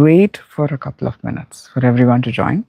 wait for a couple of minutes for everyone to join.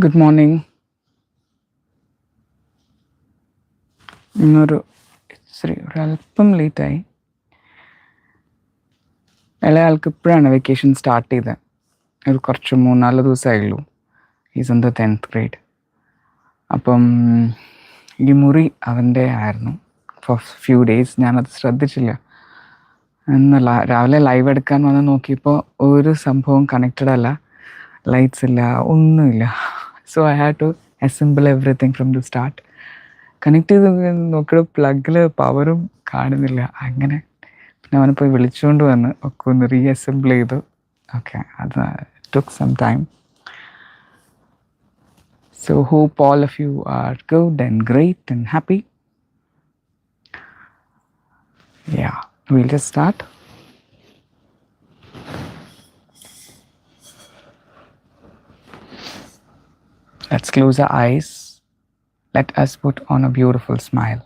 Good morning. ഒരല്പം ലേറ്റായി. ഇളയാൾക്ക് ഇപ്പോഴാണ് vacation start ചെയ്തത്. ഒരു കുറച്ച് 3-4 ദിവസമായുള്ളൂ. Is in the 10th grade. അപ്പം ഈ മുറി അവൻ്റെ ആയിരുന്നു ഫോർ ഫ്യൂ ഡേയ്സ്. ഞാനത് ശ്രദ്ധിച്ചില്ല. ഇന്ന് രാവിലെ ലൈവ് എടുക്കാൻ വന്ന് നോക്കിയപ്പോൾ ഒരു സംഭവം കണക്റ്റഡ് അല്ല, ലൈറ്റ്സ് ഇല്ല, ഒന്നുമില്ല. So I had to assemble everything from the start. Connect ചെയ്ത് നോക്കിയ പ്ലഗിൽ പവറും കാണുന്നില്ല. അങ്ങനെ പിന്നെ അവനെ പോയി വിളിച്ചുകൊണ്ട് വന്ന് ഒക്കെ ഒന്ന് റീഅസംബിൾ ചെയ്തു. ഓക്കെ, അത് took some time. So hope all of you are good and great and happy. Yeah, we'll just start. Let's close our eyes. Let us put on a beautiful smile.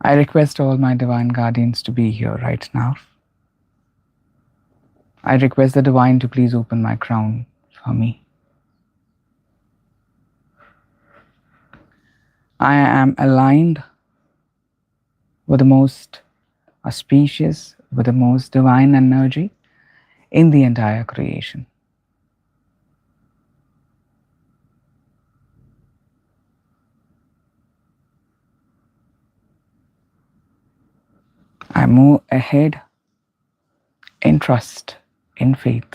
I request all my divine guardians to be here right now. I request the divine to please open my crown for me. I am aligned with the most auspicious, with the most divine energy in the entire creation. I move ahead in trust, in faith.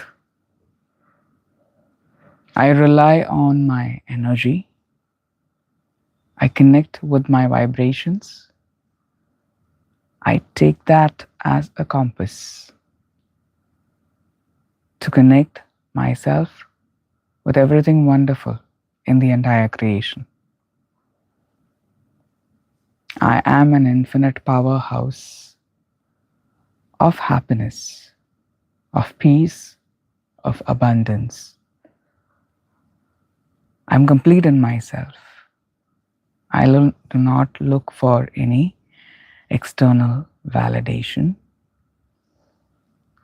I rely on my energy. I connect with my vibrations. I take that as a compass to connect myself with everything wonderful in the entire creation. I am an infinite powerhouse of happiness, of peace, of abundance. I'm complete in myself. I do not look for any external validation.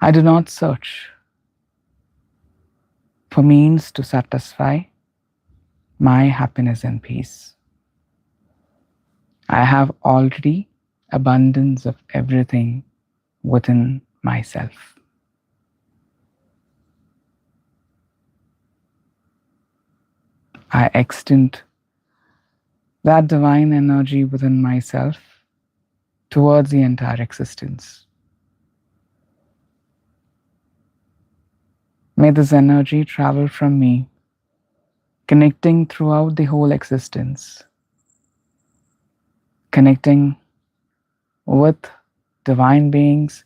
I do not search for means to satisfy my happiness and peace. I have already abundance of everything within myself. I extend that divine energy within myself towards the entire existence. May this energy travel from me, connecting throughout the whole existence, connecting with divine beings,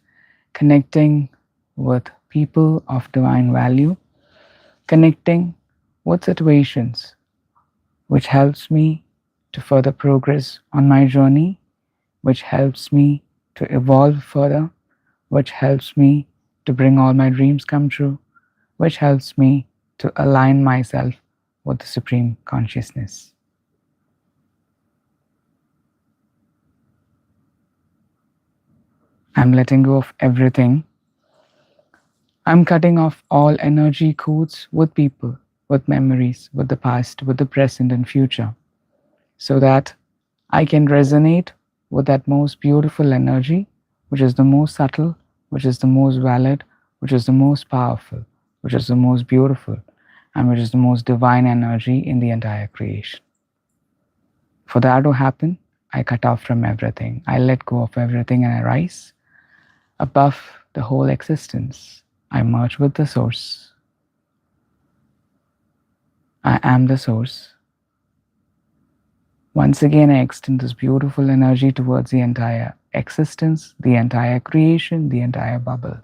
connecting with people of divine value, connecting with situations which helps me to further progress on my journey, which helps me to evolve further, which helps me to bring all my dreams come true, which helps me to align myself with the Supreme Consciousness. I'm letting go of everything. I'm cutting off all energy codes with people, with memories, with the past, with the present and future, so that I can resonate with that most beautiful energy, which is the most subtle, which is the most valid, which is the most powerful, which is the most beautiful, and which is the most divine energy in the entire creation. For that to happen, I cut off from everything. I let go of everything and I rise above the whole existence. I merge with the source. I am the source. Once again, I extend this beautiful energy towards the entire existence, the entire creation, the entire bubble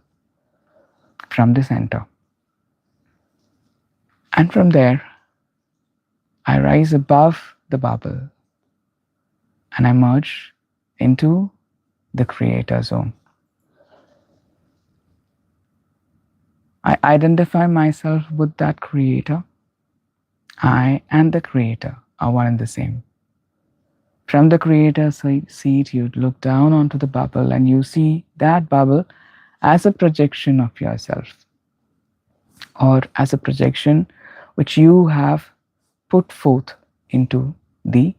from the center. And from there, I rise above the bubble and I merge into the creator zone. I identify myself with that creator. I and the creator are one and the same. From the creator's seat, you look down onto the bubble and you see that bubble as a projection of yourself, or as a projection which you have put forth into the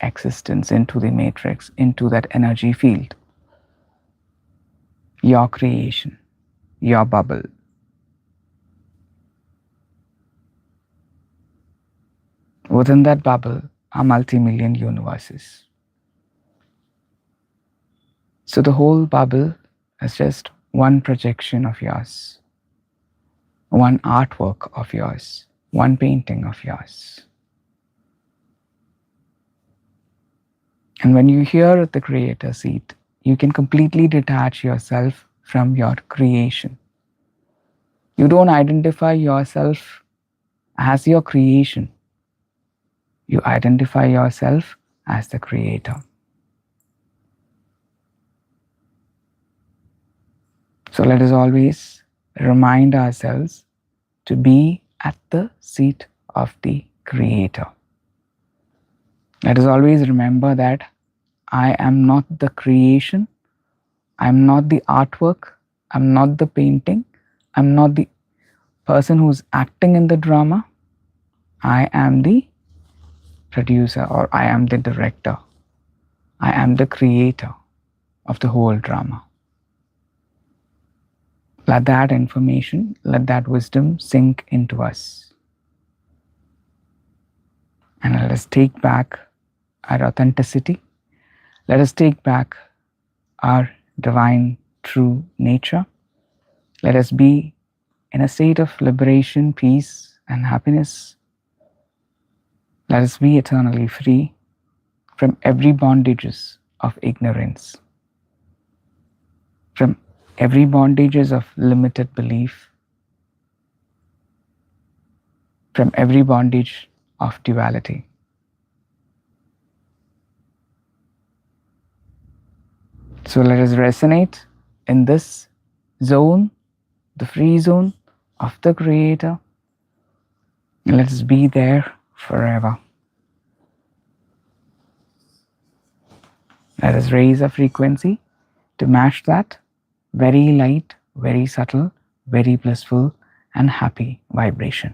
existence, into the matrix, into that energy field. Your creation, your bubble. Within that bubble are multi-million universes. So the whole bubble is just one projection of yours, one artwork of yours, one painting of yours. And when you hear at the creator seat, you can completely detach yourself from your creation. You don't identify yourself as your creation. You identify yourself as the creator. So let us always remind ourselves to be at the seat of the creator. Let us always remember that I am not the creation, I am not the artwork, I am not the painting, I am not the person who's acting in the drama. I am the producer, or I am the director. I am the creator of the whole drama. Let that information, let that wisdom sink into us. And let us take back our authenticity. Let us take back our divine true nature. Let us be in a state of liberation, peace, and happiness. Let us be eternally free from every bondages of ignorance. from every bondages of limited belief, from every bondage of duality. So let us resonate in this zone, the free zone of the Creator. And let us be there forever. Let us raise a frequency to match that very light, very subtle, very blissful and happy vibration.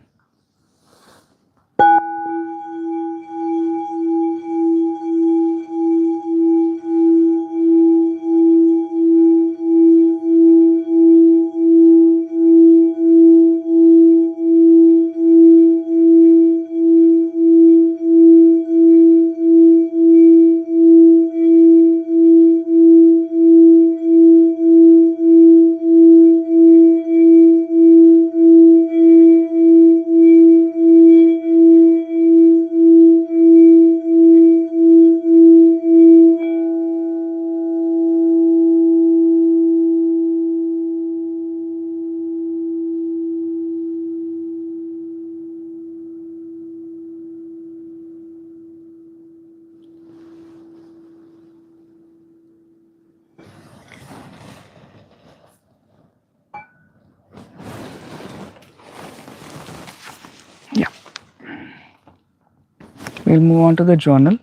We'll move on to the journal.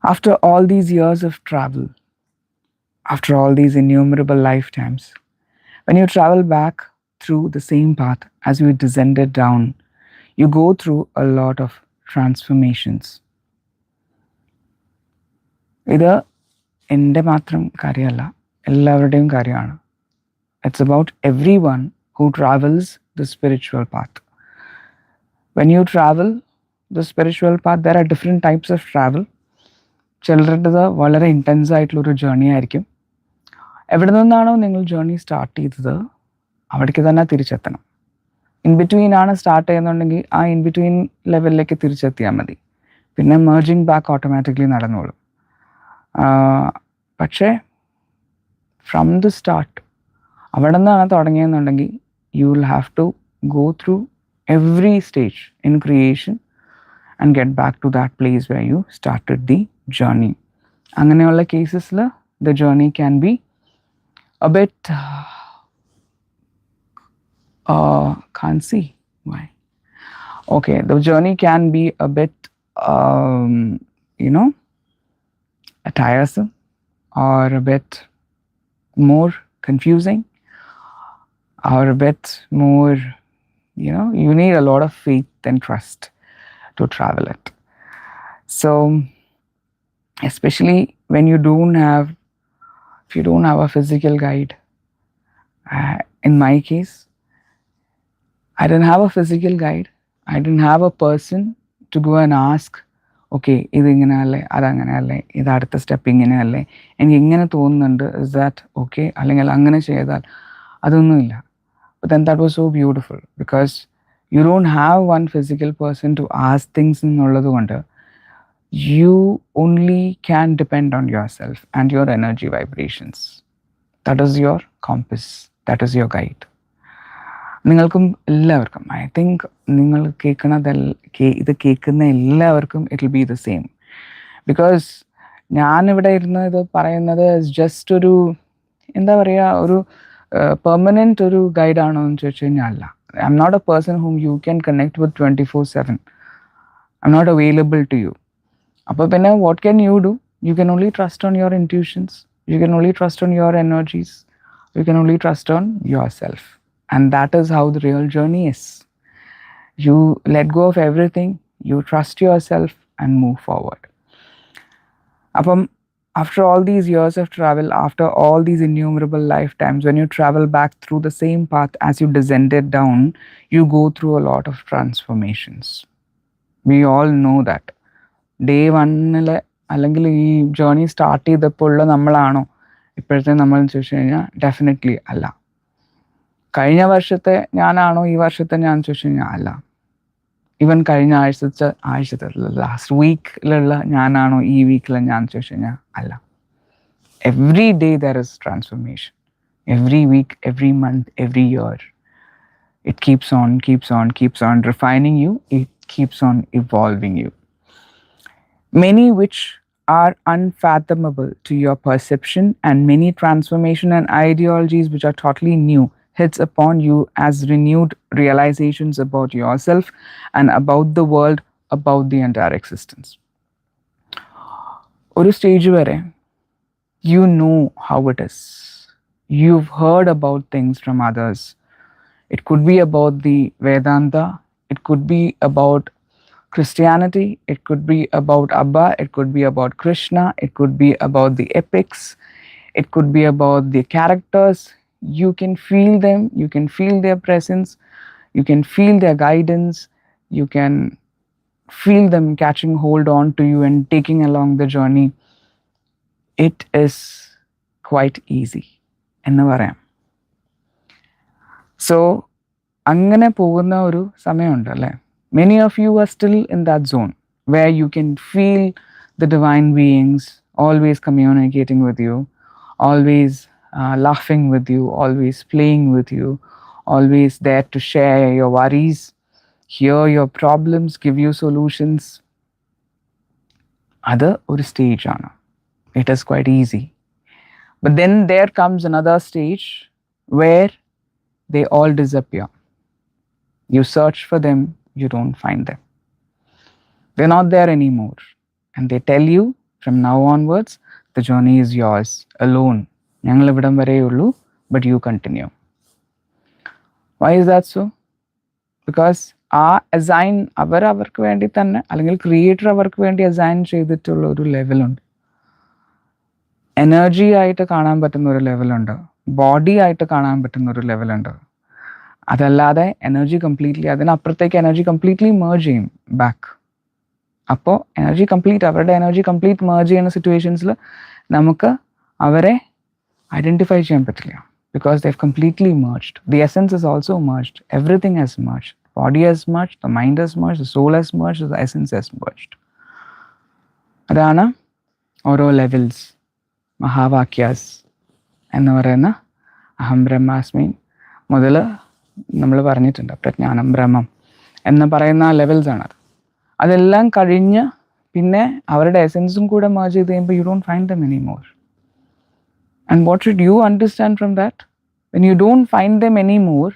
After all these years of travel, after all these innumerable lifetimes, when you travel back through the same path as you descended down, you go through a lot of transformations. ഇത് എൻ്റെ മാത്രം കാര്യമല്ല, എല്ലാവരുടെയും കാര്യമാണ്. It's about everyone who travels the spiritual path. When you travel the spiritual path, there are different types of travel. ചിലരുടേത് വളരെ intense ആയിട്ടുള്ളൊരു journey ആയിരിക്കും. എവിടെ നിന്നാണോ നിങ്ങൾ ജേർണി സ്റ്റാർട്ട് ചെയ്തത് അവിടേക്ക് തന്നെ തിരിച്ചെത്തണം. ഇൻ ബിറ്റ്വീൻ ആണ് സ്റ്റാർട്ട് ചെയ്യുന്നുണ്ടെങ്കിൽ ആ ഇൻ ബിറ്റ്വീൻ ലെവലിലേക്ക് തിരിച്ചെത്തിയാൽ മതി. പിന്നെ മെർജിങ് ബാക്ക് ഓട്ടോമാറ്റിക്കലി നടന്നോളും. പക്ഷേ ഫ്രം ദി സ്റ്റാർട്ട് അവിടെ നിന്നാണ് തുടങ്ങിയെന്നുണ്ടെങ്കിൽ you will have to go through every stage in creation and get back to that place where you started the journey. അങ്ങനെയുള്ള കേസസിൽ the journey can be a bit can't see why. Okay, the journey can be a bit tiresome or a bit more confusing or a bit more, you need a lot of faith and trust to travel it. So especially when you don't have, if you don't have a physical guide, in my case, I didn't have a physical guide. I didn't have a person to go and ask, okay, ഇത് ഇങ്ങനെയല്ലേ, അതങ്ങനെയല്ലേ, ഇത് അടുത്ത step ഇങ്ങനെയല്ലേ, എനിക്ക് ഇങ്ങനെ തോന്നുന്നുണ്ട്, is that okay, അല്ലെങ്കിൽ അങ്ങനെ ചെയ്താൽ അതൊന്നുമില്ല. But then that was so beautiful because you don't have one physical person to ask things എന്നുള്ളത് കൊണ്ട് you only can depend on yourself and your energy vibrations. That is your compass. That is your guide. നിങ്ങൾക്കും എല്ലാവർക്കും, I think നിങ്ങൾ ഇത് കേൾക്കുന്ന എല്ലാവർക്കും it will B the same. Because ഞാനിവിടെ ഇരുന്ന് ഇത് പറയുന്നത് ജസ്റ്റ് ഒരു എന്താ പറയുക, ഒരു പെർമനൻറ്റ് ഒരു ഗൈഡാണോ എന്ന് ചോദിച്ചു കഴിഞ്ഞാൽ അല്ല. I M not a person whom you can connect with 24/7. I M not available to you. അപ്പോൾ പിന്നെ what can you do? You can only trust on your intuitions. You can only trust on your energies. You can only trust on yourself. And that is how the real journey is. You let go of everything, you trust yourself and move forward. Apam, after all these years of travel, after all these innumerable lifetimes, when you travel back through the same path as you descended down, you go through a lot of transformations. We all know that. Day 1 അല്ലെങ്കിൽ ഈ journey start ചെയ്തപ്പോൾ ഉള്ള നമ്മളാണോ ഇപ്പോഴത്തെ നമ്മൾ ചോദിച്ചു കഴിഞ്ഞാൽ definitely അല്ല. കഴിഞ്ഞ വർഷത്തെ ഞാനാണോ ഈ വർഷത്തെ ഞാൻ ചോദിച്ചു കഴിഞ്ഞാൽ അല്ല. ഈവൻ കഴിഞ്ഞ ആഴ്ചത്തെ ലാസ്റ്റ് വീക്കിലുള്ള ഞാനാണോ ഈ വീക്കിലെ ഞാൻ ചോദിച്ചു കഴിഞ്ഞാൽ അല്ല. Every day there is transformation. Every week, every month, every year. It keeps on refining you. It keeps on evolving you. Many which are unfathomable to your perception, and many transformation and ideologies which are totally new hits upon you as renewed realizations about yourself and about the world, about the entire existence. ഒരു stage വരെ you know how it is. You've heard about things from others. It could be about the Vedanta, it could be about Christianity, it could be about Abba, it could be about Krishna, it could be about the epics, it could be about the characters. You can feel them, you can feel their presence, you can feel their guidance, you can feel them catching hold on to you and taking along the journey. It is quite easy എന്ന് പറയാം. So അങ്ങനെ പോകുന്ന ഒരു സമയമുണ്ട് അല്ലേ. Many of you are still in that zone where you can feel the divine beings always communicating with you, always laughing with you, always playing with you, always there to share your worries, hear your problems, give you solutions. അത് ഒരു stage ആണ്. It is quite easy. But then there comes another stage where they all disappear. You search for them, you don't find them. They're not there anymore. And they tell you from now onwards, the journey is yours alone. ഞങ്ങൾ ഇവിടം വരേ ഉള്ളൂ, but you continue. Why is that so? Because ആ assign അവർക്ക് വേണ്ടി തന്നെ, അല്ലെങ്കിൽ creator അവർക്ക് വേണ്ടി അസൈൻ ചെയ്തിട്ടുള്ള ഒരു ലെവലുണ്ട്. എനർജി ആയിട്ട് കാണാൻ പറ്റുന്ന ഒരു ലെവലുണ്ട്, ബോഡി ആയിട്ട് കാണാൻ പറ്റുന്ന ഒരു ലെവലുണ്ട്. അതല്ലാതെ എനർജി കംപ്ലീറ്റ്ലി, അതിനപ്പുറത്തേക്ക് എനർജി കംപ്ലീറ്റ്ലി മേർജ് ചെയ്യും ബാക്ക്. അപ്പോൾ എനർജി കംപ്ലീറ്റ്, അവരുടെ എനർജി കംപ്ലീറ്റ് മേർജ് ചെയ്യുന്ന സിറ്റുവേഷൻസിൽ നമുക്ക് അവരെ ഐഡൻറ്റിഫൈ ചെയ്യാൻ പറ്റില്ല. Because they have completely merged. The essence is also merged. Everything has merged. Body has merged, the mind has merged, the soul has merged, the essence has merged. അതാണ് ഓരോ levels. മഹാവാക്യാസ് എന്ന് പറയുന്ന അഹം ബ്രഹ്മാസ്മി മുതൽ നമ്മൾ പറഞ്ഞിട്ടുണ്ട്, പ്രജ്ഞാനം ബ്രഹ്മം എന്ന് പറയുന്ന ലെവൽസാണത്. അതെല്ലാം കഴിഞ്ഞ് പിന്നെ അവരുടെ എസൻസും കൂടെ മേർജ് ചെയ്ത് കഴിയുമ്പോൾ you don't find them any more. And what should you understand from that? When you don't find them any more,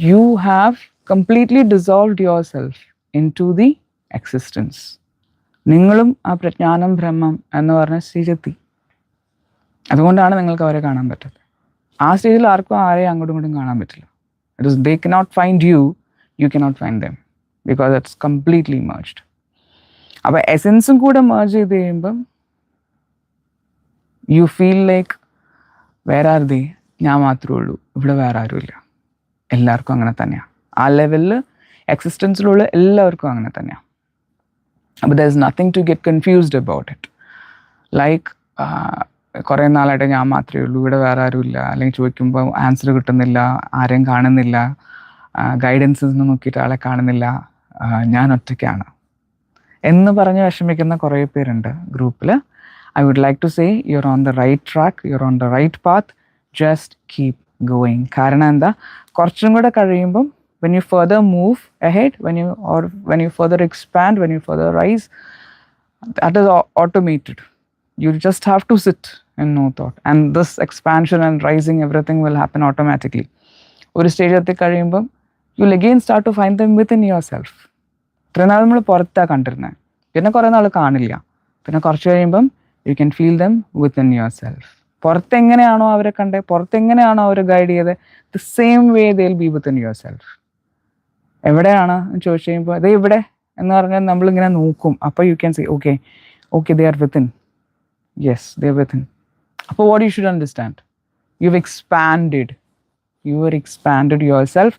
you have completely dissolved yourself into the existence. നിങ്ങളും ആ പ്രജ്ഞാനം ബ്രഹ്മം എന്ന് പറഞ്ഞ സ്റ്റേജെത്തി. അതുകൊണ്ടാണ് നിങ്ങൾക്ക് അവരെ കാണാൻ പറ്റത്. ആ സ്റ്റേജിൽ ആർക്കും ആരെയും അങ്ങോട്ടും ഇങ്ങോട്ടും കാണാൻ പറ്റില്ല. It is they cannot find you, you cannot find dum, because it's completely merged. അപ്പോൾ എസൻസും കൂടെ മേർജ് ചെയ്ത് കഴിയുമ്പം യു ഫീൽ ലൈക്ക് വേറെ ആർ ദേ, ഞാൻ മാത്രമേ ഉള്ളൂ, ഇവിടെ വേറെ ആരുമില്ല. എല്ലാവർക്കും അങ്ങനെ തന്നെയാണ്. ആ ലെവലിൽ എക്സിസ്റ്റൻസിലുള്ള എല്ലാവർക്കും അങ്ങനെ തന്നെയാണ്. അപ്പോൾ there is nothing to get confused about it. Like കുറേ നാളായിട്ട് ഞാൻ മാത്രമേ ഉള്ളൂ, ഇവിടെ വേറെ ആരുമില്ല, അല്ലെങ്കിൽ ചോദിക്കുമ്പോൾ ആൻസർ കിട്ടുന്നില്ല, ആരെയും കാണുന്നില്ല, ഗൈഡൻസിൽ നിന്ന് നോക്കിയിട്ട് ആളെ കാണുന്നില്ല, ഞാൻ ഒറ്റയ്ക്കാണ് എന്ന് പറഞ്ഞ് വിഷമിക്കുന്ന കുറേ പേരുണ്ട് ഗ്രൂപ്പിൽ. I would like to say you're on the right track, you're on the right path, just keep going. കാരണം എന്താ, കുറച്ചും കൂടെ കഴിയുമ്പം when you further move ahead, when you further expand, when you further rise, that is automated. You just have to sit and no thought, and this expansion and rising, everything will happen automatically. ഒരു stage എത്തി കഴിയുമ്പം you'll again start to find them within yourself. ഇത്രയും നാൾ നമ്മൾ പുറത്താണ് കണ്ടിരുന്നത്, പിന്നെ കുറേ നാൾ കാണില്ല, പിന്നെ കുറച്ച് കഴിയുമ്പം you can feel them within yourself. പുറത്തെങ്ങനെയാണോ അവരെ കണ്ടേ, പുറത്തെങ്ങനെയാണോ അവരെ ഗൈഡ് ചെയ്തത്, the same way they'll be within yourself. എവിടെയാണ് ചോദിച്ചു കഴിയുമ്പോൾ അതേ ഇവിടെ എന്ന് പറഞ്ഞാൽ നമ്മളിങ്ങനെ നോക്കും. അപ്പോൾ you can say okay they are within. Yes, they are within. അപ്പോൾ what you should understand, you've expanded yourself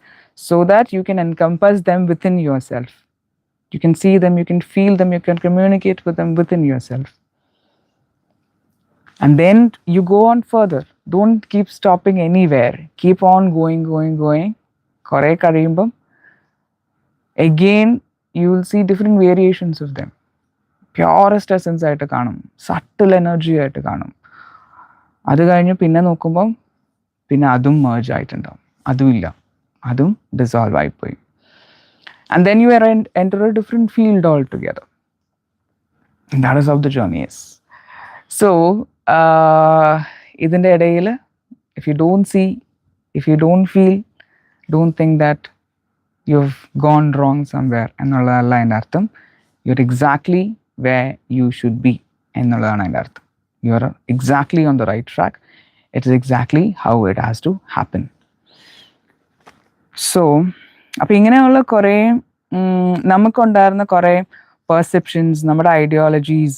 so that you can encompass them within yourself. You can see them, you can feel them, you can communicate with them within yourself. And then you go on further. Don't keep stopping anywhere. Keep on going. കുറേ കഴിയുമ്പം again you will see different variations of them. പ്യോറസ്റ്റ് essence ആയിട്ട് കാണും, subtle energy ആയിട്ട് കാണും. അത് കഴിഞ്ഞ് പിന്നെ നോക്കുമ്പം പിന്നെ അതും മേർജ് ആയിട്ടുണ്ടാവും, അതുമില്ല, അതും ഡിസോൾവ് ആയിപ്പോയി. And then you enter a different field altogether. And that is how the journey is. So ഇതിൻ്റെ ഇടയിൽ if you don't see, if you don't feel, don't think that you've gone wrong somewhere എന്നുള്ളതല്ല അതിൻ്റെ അർത്ഥം. You're exactly where you should be എന്നുള്ളതാണ് അതിൻ്റെ അർത്ഥം. You are exactly on the right track. It is exactly how it has to happen. So അപ്പം ഇങ്ങനെയുള്ള കുറേ നമുക്കുണ്ടായിരുന്ന കുറേ പെർസെപ്ഷൻസ്, നമ്മുടെ ഐഡിയോളജീസ്,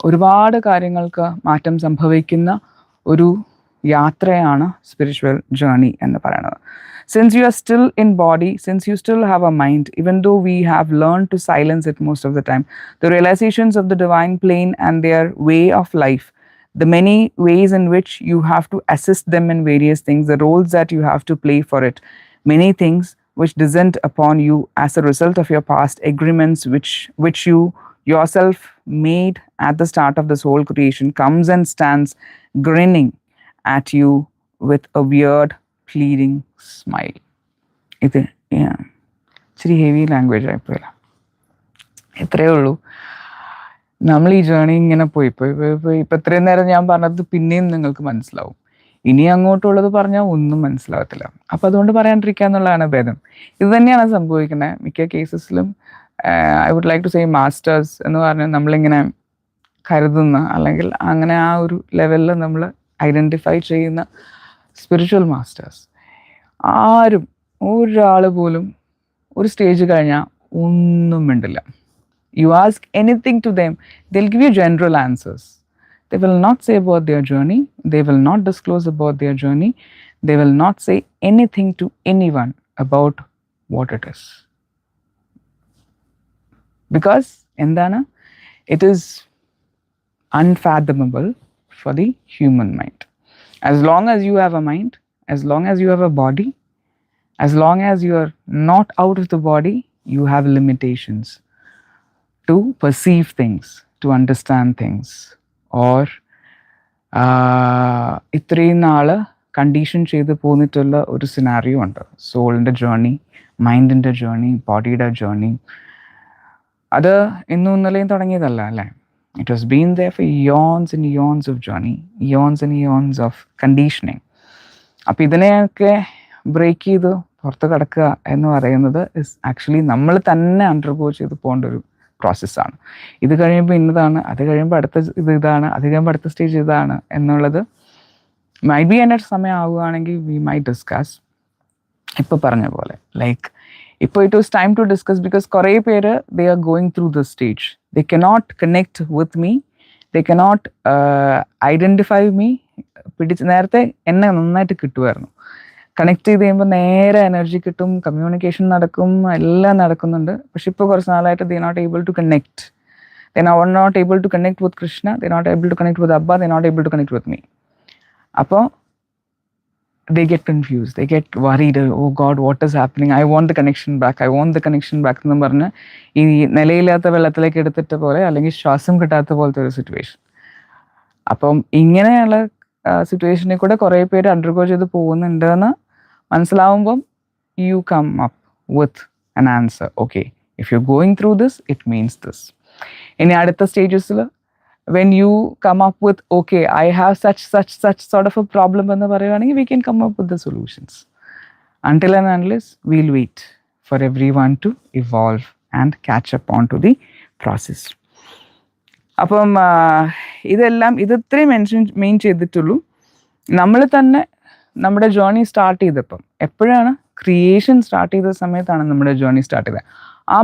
ഒരുപാട് കാര്യങ്ങൾക്ക് മാറ്റം സംഭവിക്കുന്ന ഒരു യാത്രയാണ് സ്പിരിച്വൽ ജേർണി എന്ന് പറയുന്നത്. Since you are still in body, since you still have a mind, even though we have learned to silence it most of the time, the realizations of the divine plane and their way of life, the many ways in which you have to assist them in various things, the roles that you have to play for it, many things which descend upon you as a result of your past agreements which you yourself made at the start of this whole creation, comes and stands grinning at you with a weird pleading smile. ഇത് ഇച്ചിരി heavy language ആയിപ്പോയില്ല. ഇത്രയേ ഉള്ളൂ. നമ്മൾ ഈ journey ഇങ്ങനെ പോയി ഇപ്പം ഇത്രയും നേരം ഞാൻ പറഞ്ഞത് പിന്നെയും നിങ്ങൾക്ക് മനസ്സിലാവും. ഇനി അങ്ങോട്ടുള്ളത് പറഞ്ഞാൽ ഒന്നും മനസ്സിലാവത്തില്ല. അപ്പം അതുകൊണ്ട് പറയാണ്ടിരിക്കുക എന്നുള്ളതാണ് ഭേദം. ഇത് തന്നെയാണ് സംഭവിക്കുന്നത് മിക്ക കേസസിലും. I would like to say masters എന്ന് പറഞ്ഞാൽ നമ്മളിങ്ങനെ കരുതുന്ന, അല്ലെങ്കിൽ അങ്ങനെ ആ ഒരു ലെവലിൽ നമ്മൾ ഐഡൻറ്റിഫൈ ചെയ്യുന്ന സ്പിരിച്വൽ മാസ്റ്റേഴ്സ് ആരും, ഒരാൾ പോലും ഒരു സ്റ്റേജ് കഴിഞ്ഞാൽ ഒന്നും മിണ്ടില്ല. You ask anything to them, they'll give you general answers. They will not say about their journey. They will not disclose about their journey. They will not say anything to anyone about what it is. Because endana, it is unfathomable for the human mind. As long as you have a mind, as long as you have a body, as long as you are not out of the body, you have limitations to perceive things, to understand things, or ഇത്രയും നാൾ condition ചെയ്ത് പോന്നിട്ടുള്ള ഒരു scenario ഉണ്ട്. സോളിൻ്റെ journey, മൈൻഡിൻ്റെ journey, ബോഡിയുടെ journey. അത് ഇന്നും ഇന്നലെയും തുടങ്ങിയതല്ല, അല്ലേ? It was been there for aeons and aeons of journey, aeons and aeons of conditioning. അപ്പം ഇതിനെയൊക്കെ ബ്രേക്ക് ചെയ്ത് പുറത്ത് കിടക്കുക എന്ന് പറയുന്നത് ഇസ് ആക്ച്വലി നമ്മൾ തന്നെ അണ്ടർഗോ ചെയ്ത് പോകേണ്ട ഒരു പ്രോസസ്സാണ്. ഇത് കഴിയുമ്പോൾ ഇന്നതാണ്, അത് കഴിയുമ്പോൾ അടുത്ത ഇതാണ്, അത് കഴിയുമ്പോൾ അടുത്ത സ്റ്റേജ് ഇതാണ് എന്നുള്ളത് മൈ ബി എൻ്റെ സമയം ആവുകയാണെങ്കിൽ വി മൈ ഡിസ്കസ്. ഇപ്പോൾ പറഞ്ഞ പോലെ ലൈക്ക് ഇപ്പോൾ it was time to discuss because കുറേ പേര് they are going through the stage. They cannot connect with me, they cannot identify me. നേരത്തെ എന്നെ നന്നായിട്ട് കിട്ടുമായിരുന്നു. കണക്ട് ചെയ്ത് കഴിയുമ്പോൾ നേരെ എനർജി കിട്ടും, കമ്മ്യൂണിക്കേഷൻ നടക്കും, എല്ലാം നടക്കുന്നുണ്ട്. പക്ഷെ ഇപ്പോൾ കുറച്ച് നാളായിട്ട് they not able to connect. They not able to connect with Krishna, they not able to connect with Abba, they not able to connect with me. അപ്പോൾ they get confused, they get worried. Oh God, what is happening? I want the connection back, I want the connection back എന്ന് പറഞ്ഞ് ഈ നിലയില്ലാത്ത വെള്ളത്തിലേക്ക് എടുത്തിട്ട പോലെ, അല്ലെങ്കിൽ ശ്വാസം കിട്ടാത്ത പോലത്തെ ഒരു സിറ്റുവേഷൻ. അപ്പം ഇങ്ങനെയുള്ള സിറ്റുവേഷനിൽ കൂടെ കുറേ പേര് അണ്ടർഗോ ചെയ്ത് പോകുന്നുണ്ട് എന്ന് മനസ്സിലാവുമ്പം you come up with an answer. Okay, if you're going through this, it means this. ഇനി അടുത്ത സ്റ്റേജസിൽ when you come up with, okay, I have such sort of a problem എന്ന് പറയുകയാണെങ്കിൽ we can come up with the solutions. Until and unless, we'll wait for everyone to evolve and catch up onto the process. അപ്പം ഇതെല്ലാം ഇത്രയും main ചെയ്തിട്ടുള്ളൂ. നമ്മൾ തന്നെ നമ്മുടെ journey start ചെയ്തപ്പം എപ്പോഴാണ് ക്രിയേഷൻ സ്റ്റാർട്ട് ചെയ്ത സമയത്താണ് നമ്മുടെ ജേർണി സ്റ്റാർട്ട് ചെയ്തത്. ആ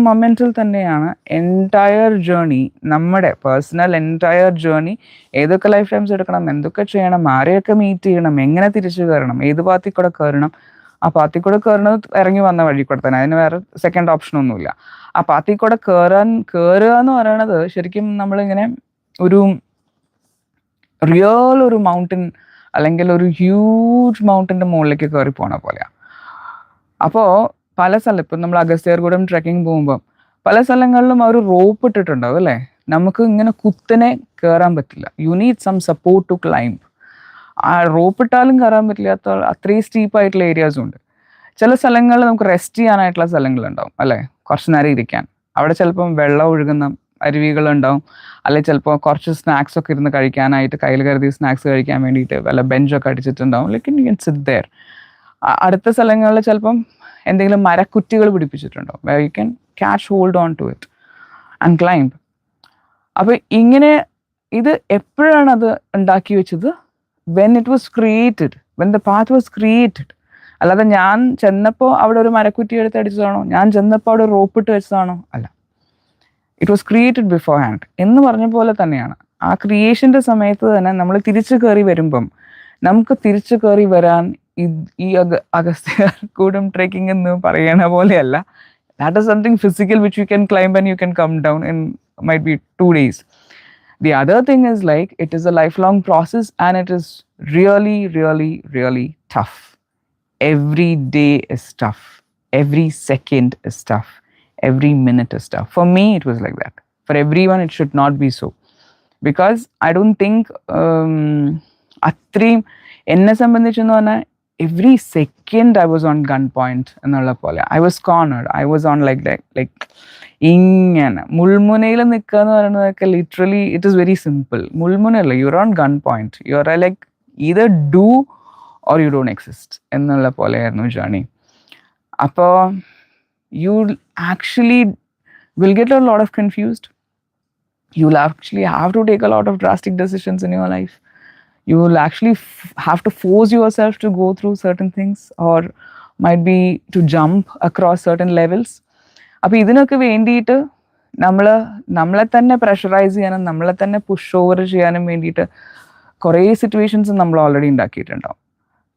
മൊമെൻറ്റിൽ തന്നെയാണ് എൻറ്റയർ ജേർണി, നമ്മുടെ പേഴ്സണൽ എൻറ്റയർ ജേർണി. ഏതൊക്കെ ലൈഫ് ടൈംസ് എടുക്കണം, എന്തൊക്കെ ചെയ്യണം, ആരെയൊക്കെ മീറ്റ് ചെയ്യണം, എങ്ങനെ തിരിച്ചു കയറണം, ഏത് പാത്തിൽ കൂടെ കയറണം. ആ പാത്തിൽ കൂടെ കയറുന്നത് ഇറങ്ങി വന്ന വഴി കൂടെ തന്നെ, അതിന് വേറെ സെക്കൻഡ് ഓപ്ഷനൊന്നുമില്ല. ആ പാത്തിൽ കൂടെ കയറുക എന്ന് പറയണത് ശരിക്കും നമ്മളിങ്ങനെ ഒരു റിയൽ ഒരു മൗണ്ടൻ അല്ലെങ്കിൽ ഒരു ഹ്യൂജ് മൗണ്ടൻ്റെ മുകളിലേക്ക് കയറി പോണ പോലെയാണ്. അപ്പോൾ പല സ്ഥലം ഇപ്പം നമ്മൾ അഗസ്ത്യർകൂടം ട്രെക്കിംഗ് പോകുമ്പോൾ പല സ്ഥലങ്ങളിലും അവർ റോപ്പ് ഇട്ടിട്ടുണ്ടാവും അല്ലേ? നമുക്ക് ഇങ്ങനെ കുത്തനെ കയറാൻ പറ്റില്ല. You need some support to climb. ആ റോപ്പ് ഇട്ടാലും കയറാൻ പറ്റില്ലാത്ത അത്രയും സ്റ്റീപ്പായിട്ടുള്ള ഏരിയാസും ഉണ്ട്. ചില സ്ഥലങ്ങളിൽ നമുക്ക് റെസ്റ്റ് ചെയ്യാനായിട്ടുള്ള സ്ഥലങ്ങളുണ്ടാവും അല്ലേ? കുറച്ച് നേരം ഇരിക്കാൻ. അവിടെ ചിലപ്പം വെള്ളം ഒഴുകുന്ന അരുവികളുണ്ടാവും, അല്ലെങ്കിൽ ചിലപ്പോൾ കുറച്ച് സ്നാക്സ് ഒക്കെ ഇരുന്ന് കഴിക്കാനായിട്ട് കയ്യിൽ കരുതി സ്നാക്സ് കഴിക്കാൻ വേണ്ടിയിട്ട് വല്ല ബെഞ്ചൊക്കെ അടിച്ചിട്ടുണ്ടാവും. Like you can sit there. അടുത്ത സ്ഥലങ്ങളിൽ ചിലപ്പം എന്തെങ്കിലും മരക്കുറ്റികൾ പിടിപ്പിച്ചിട്ടുണ്ടാവും. You can catch hold on to it and climb. അപ്പോൾ ഇങ്ങനെ ഇത് എപ്പോഴാണ് അത് ഉണ്ടാക്കി വെച്ചത്? When it was created, when the path was created. അല്ലാതെ ഞാൻ ചെന്നപ്പോൾ അവിടെ ഒരു മരക്കുറ്റി എടുത്ത് അടിച്ചതാണോ? ഞാൻ ചെന്നപ്പോൾ അവിടെ റോപ്പ് ഇട്ട് വെച്ചതാണോ? അല്ല. It was created before hand എന്ന് പറഞ്ഞ പോലെ തന്നെയാണ്. ആ ക്രിയേഷൻ്റെ സമയത്ത് തന്നെ നമ്മൾ തിരിച്ചു കയറി വരുമ്പം നമുക്ക് തിരിച്ചു കയറി വരാൻ ഈ അഗസ്ത്യർകൂടം ട്രെക്കിംഗ് എന്ന് പറയണ പോലെയല്ല. That is something physical which you can climb and you can come down in might be 2 days. The other thing is like it is a lifelong process and it is really, really, really tough. Every day is tough. Every second is tough. Every minute is tough. For me, it was like that. For everyone, it should not be so. Because I don't think അത്രയും എന്നെ സംബന്ധിച്ചെന്ന് പറഞ്ഞാൽ every second I was on gunpoint എന്നുള്ള പോലെ. I was cornered. I was on like ഇങ്ങനെ മുൾമുനയിൽ നിൽക്കുക എന്ന് പറയുന്നതൊക്കെ literally it is very simple. മുൾമുനയല്ല, you are on gun point. You are like either do or you don't exist എന്നുള്ള പോലെയായിരുന്നു ജേർണി. അപ്പോൾ you actually will get a lot of confused. You will actually have to take a lot of drastic decisions in your life. You will actually have to force yourself to go through certain things or might be to jump across certain levels. അപ്പോൾ ഇതിനൊക്കെ വേണ്ടിയിട്ട് നമ്മളെ തന്നെ pressurise ചെയ്യാനും നമ്മളെ തന്നെ push over ചെയ്യാനും വേണ്ടിയിട്ട് കുറേ സിറ്റുവേഷൻസ് നമ്മൾ ഓൾറെഡി ഉണ്ടാക്കിയിട്ടുണ്ടാവും.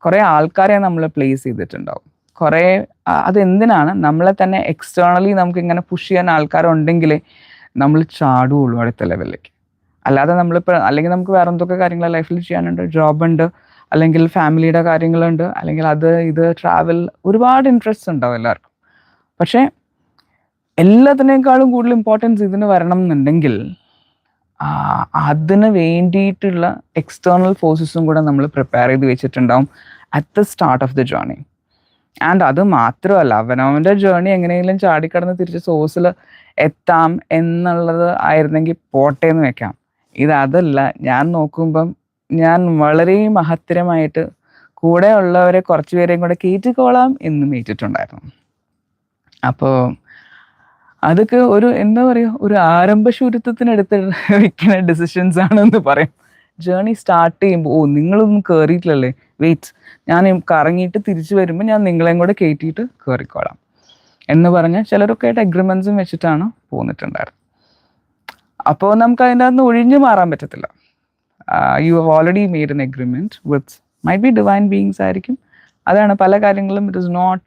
കുറേ ആൾക്കാരെ നമ്മൾ പ്ലേസ് ചെയ്തിട്ടുണ്ടാവും. കുറേ അതെന്തിനാണ്? നമ്മളെ തന്നെ എക്സ്റ്റേണലി നമുക്ക് ഇങ്ങനെ പുഷ് ചെയ്യാൻ ആൾക്കാരുണ്ടെങ്കിലേ നമ്മൾ ചാടുകയുള്ളൂ അടുത്ത ലെവലിലേക്ക്. അല്ലാതെ നമ്മളിപ്പോൾ അല്ലെങ്കിൽ നമുക്ക് വേറെ എന്തൊക്കെ കാര്യങ്ങൾ ലൈഫിൽ ചെയ്യാനുണ്ട്, ജോബുണ്ട്, അല്ലെങ്കിൽ ഫാമിലിയുടെ കാര്യങ്ങളുണ്ട്, അല്ലെങ്കിൽ അത് ഇത് ട്രാവൽ, ഒരുപാട് ഇൻട്രസ്റ്റ് ഉണ്ടാവും എല്ലാവർക്കും. പക്ഷേ എല്ലാത്തിനേക്കാളും കൂടുതൽ ഇമ്പോർട്ടൻസ് ഇതിന് വരണം എന്നുണ്ടെങ്കിൽ അതിന് വേണ്ടിയിട്ടുള്ള എക്സ്റ്റേണൽ ഫോഴ്സസും കൂടെ നമ്മൾ പ്രിപ്പയർ ചെയ്ത് വെച്ചിട്ടുണ്ടാവും at the start of the journey. And അത് മാത്രമല്ല, അവനവൻ്റെ ജേർണി എങ്ങനെയെങ്കിലും ചാടിക്കടന്ന് തിരിച്ച് സോഴ്സിൽ എത്താം എന്നുള്ളത് ആയിരുന്നെങ്കിൽ പോട്ടെ എന്ന് വെക്കാം. ഇതല്ല. ഞാൻ നോക്കുമ്പം ഞാൻ വളരെ മഹത്തരമായിട്ട് കൂടെ ഉള്ളവരെ കുറച്ച് പേരെയും കൂടെ കയറ്റിക്കോളാം എന്നും ഏറ്റിട്ടുണ്ടായിരുന്നു. അപ്പോൾ അതൊക്കെ ഒരു എന്താ പറയുക, ഒരു ആരംഭശൂരത്വത്തിനടുത്ത് വയ്ക്കുന്ന ഡിസിഷൻസ് ആണെന്ന് പറയും. ജേർണി സ്റ്റാർട്ട് ചെയ്യുമ്പോൾ നിങ്ങളൊന്നും കയറിയിട്ടില്ലല്ലേ, വെയിറ്റ്, ഞാൻ കറങ്ങിയിട്ട് തിരിച്ചു വരുമ്പോൾ ഞാൻ നിങ്ങളെയും കൂടെ കയറ്റിയിട്ട് കയറിക്കോളാം എന്ന് പറഞ്ഞ് ചിലരൊക്കെ ആയിട്ട് അഗ്രിമെൻസും വെച്ചിട്ടാണ് പോന്നിട്ടുണ്ടായിരുന്നത്. അപ്പോൾ നമുക്ക് അതിൻ്റെ അകത്ത് ഒഴിഞ്ഞു മാറാൻ പറ്റത്തില്ല. You have already made an agreement with might be divine beings ആയിരിക്കും. അതാണ് പല കാര്യങ്ങളും it is not,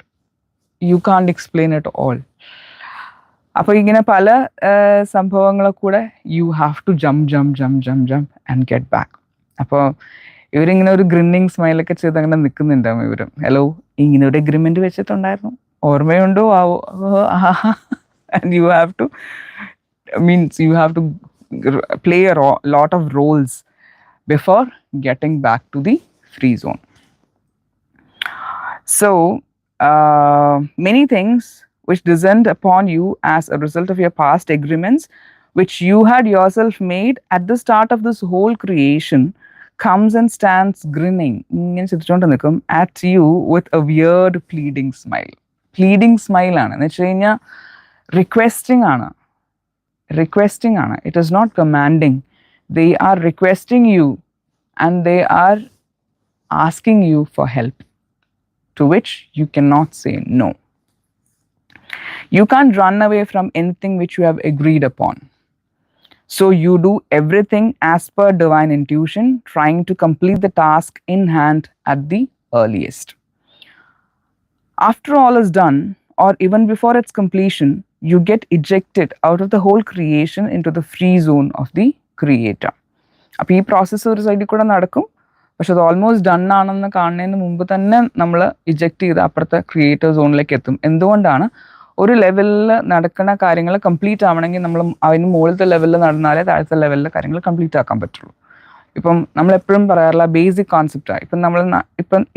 you can't explain it all. അപ്പോൾ ഇങ്ങനെ പല സംഭവങ്ങളെ കൂടെ you have to jump and get back. അപ്പോൾ ഇവരിങ്ങനെ ഒരു ഗ്രിന്നിങ് സ്മൈലൊക്കെ ചെയ്ത് അങ്ങനെ നിൽക്കുന്നുണ്ടാവും ഇവരും. ഹലോ, ഇങ്ങനെ ഒരു എഗ്രിമെൻറ്റ് വെച്ചിട്ടുണ്ടായിരുന്നു, ഓർമ്മയുണ്ടോ ആവോ? And you have to means you have to play a lot of roles before getting back to the free zone. So many things which descend upon you as a result of your past agreements which you had yourself made at the start of this whole creation comes and stands grinning at you with a weird pleading smile. Pleading smile ആണ് എന്ന് വെച്ച് കഴിഞ്ഞാൽ requesting ആണ്. It is not commanding. They are requesting you and they are asking you for help, to which you cannot say no. You can't run away from anything which you have agreed upon. So you do everything as per divine intuition, trying to complete the task in hand at the earliest. After all is done, or even before its completion, you get ejected out of the whole creation into the free zone of the creator. അപ്പോൾ ഈ process ഒരു സൈഡിൽ കൂടെ നടക്കും, പക്ഷെ അത് almost done ആണെന്ന് കാണുന്നതിന് മുമ്പ് തന്നെ നമ്മൾ ഇജക്ട് ചെയ്ത് അപ്പുറത്തെ ക്രിയേറ്റർ സോണിലേക്ക് എത്തും. എന്തുകൊണ്ടാണ്? ഒരു ലെവലിൽ നടക്കുന്ന കാര്യങ്ങൾ കംപ്ലീറ്റ് ആവണമെങ്കിൽ നമ്മൾ അതിന് മുകളിലത്തെ ലെവലിൽ നടന്നാലേ താഴത്തെ ലെവലിലെ കാര്യങ്ങൾ കംപ്ലീറ്റ് ആക്കാൻ പറ്റുള്ളൂ. ഇപ്പം നമ്മൾ എപ്പോഴും പറയാറുള്ള ബേസിക് കോൺസെപ്റ്റാണ്. ഇപ്പം നമ്മൾ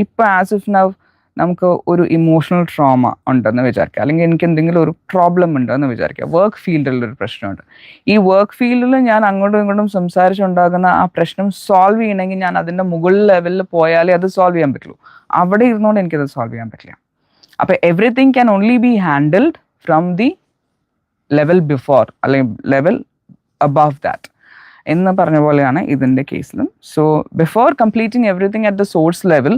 ഇപ്പം ആസ് ഇഫ് നൗ നമുക്ക് ഒരു ഇമോഷണൽ ട്രോമ ഉണ്ടെന്ന് വിചാരിക്കുക, അല്ലെങ്കിൽ എനിക്ക് എന്തെങ്കിലും ഒരു പ്രോബ്ലം ഉണ്ടെന്ന് വിചാരിക്കുക, വർക്ക് ഫീൽഡിലൊരു പ്രശ്നമുണ്ട്. ഈ വർക്ക് ഫീൽഡിൽ ഞാൻ അങ്ങോട്ടും ഇങ്ങോട്ടും സംസാരിച്ചുണ്ടാകുന്ന ആ പ്രശ്നം സോൾവ് ചെയ്യണമെങ്കിൽ ഞാൻ അതിൻ്റെ മുകളിൽ ലെവലിൽ പോയാലേ അത് സോൾവ് ചെയ്യാൻ പറ്റുള്ളൂ. അവിടെ ഇരുന്നുകൊണ്ട് എനിക്കത് സോൾവ് ചെയ്യാൻ പറ്റില്ല. അപ്പോൾ everything can only be handled from the level before അല്ലെങ്കിൽ ലെവൽ അബവ് ദാറ്റ് എന്ന് പറഞ്ഞ പോലെയാണ് ഇതിൻ്റെ കേസിലും. So before completing everything at the source level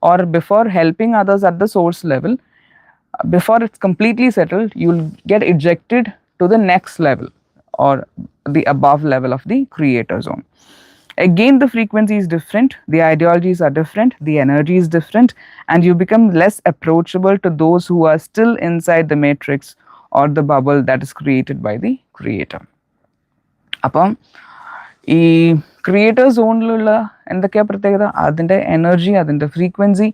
or before helping others at the source level, before it's completely settled, you'll get ejected to the next level or the above level of the creator zone. Again, the frequency is different, the ideologies are different, the energy is different, and you become less approachable to those who are still inside the matrix or the bubble that is created by the creator. അപ്പം ഈ creator സോണിലുള്ള എന്തൊക്കെയാണ് പ്രത്യേകത? അതിൻ്റെ energy, അതിൻ്റെ frequency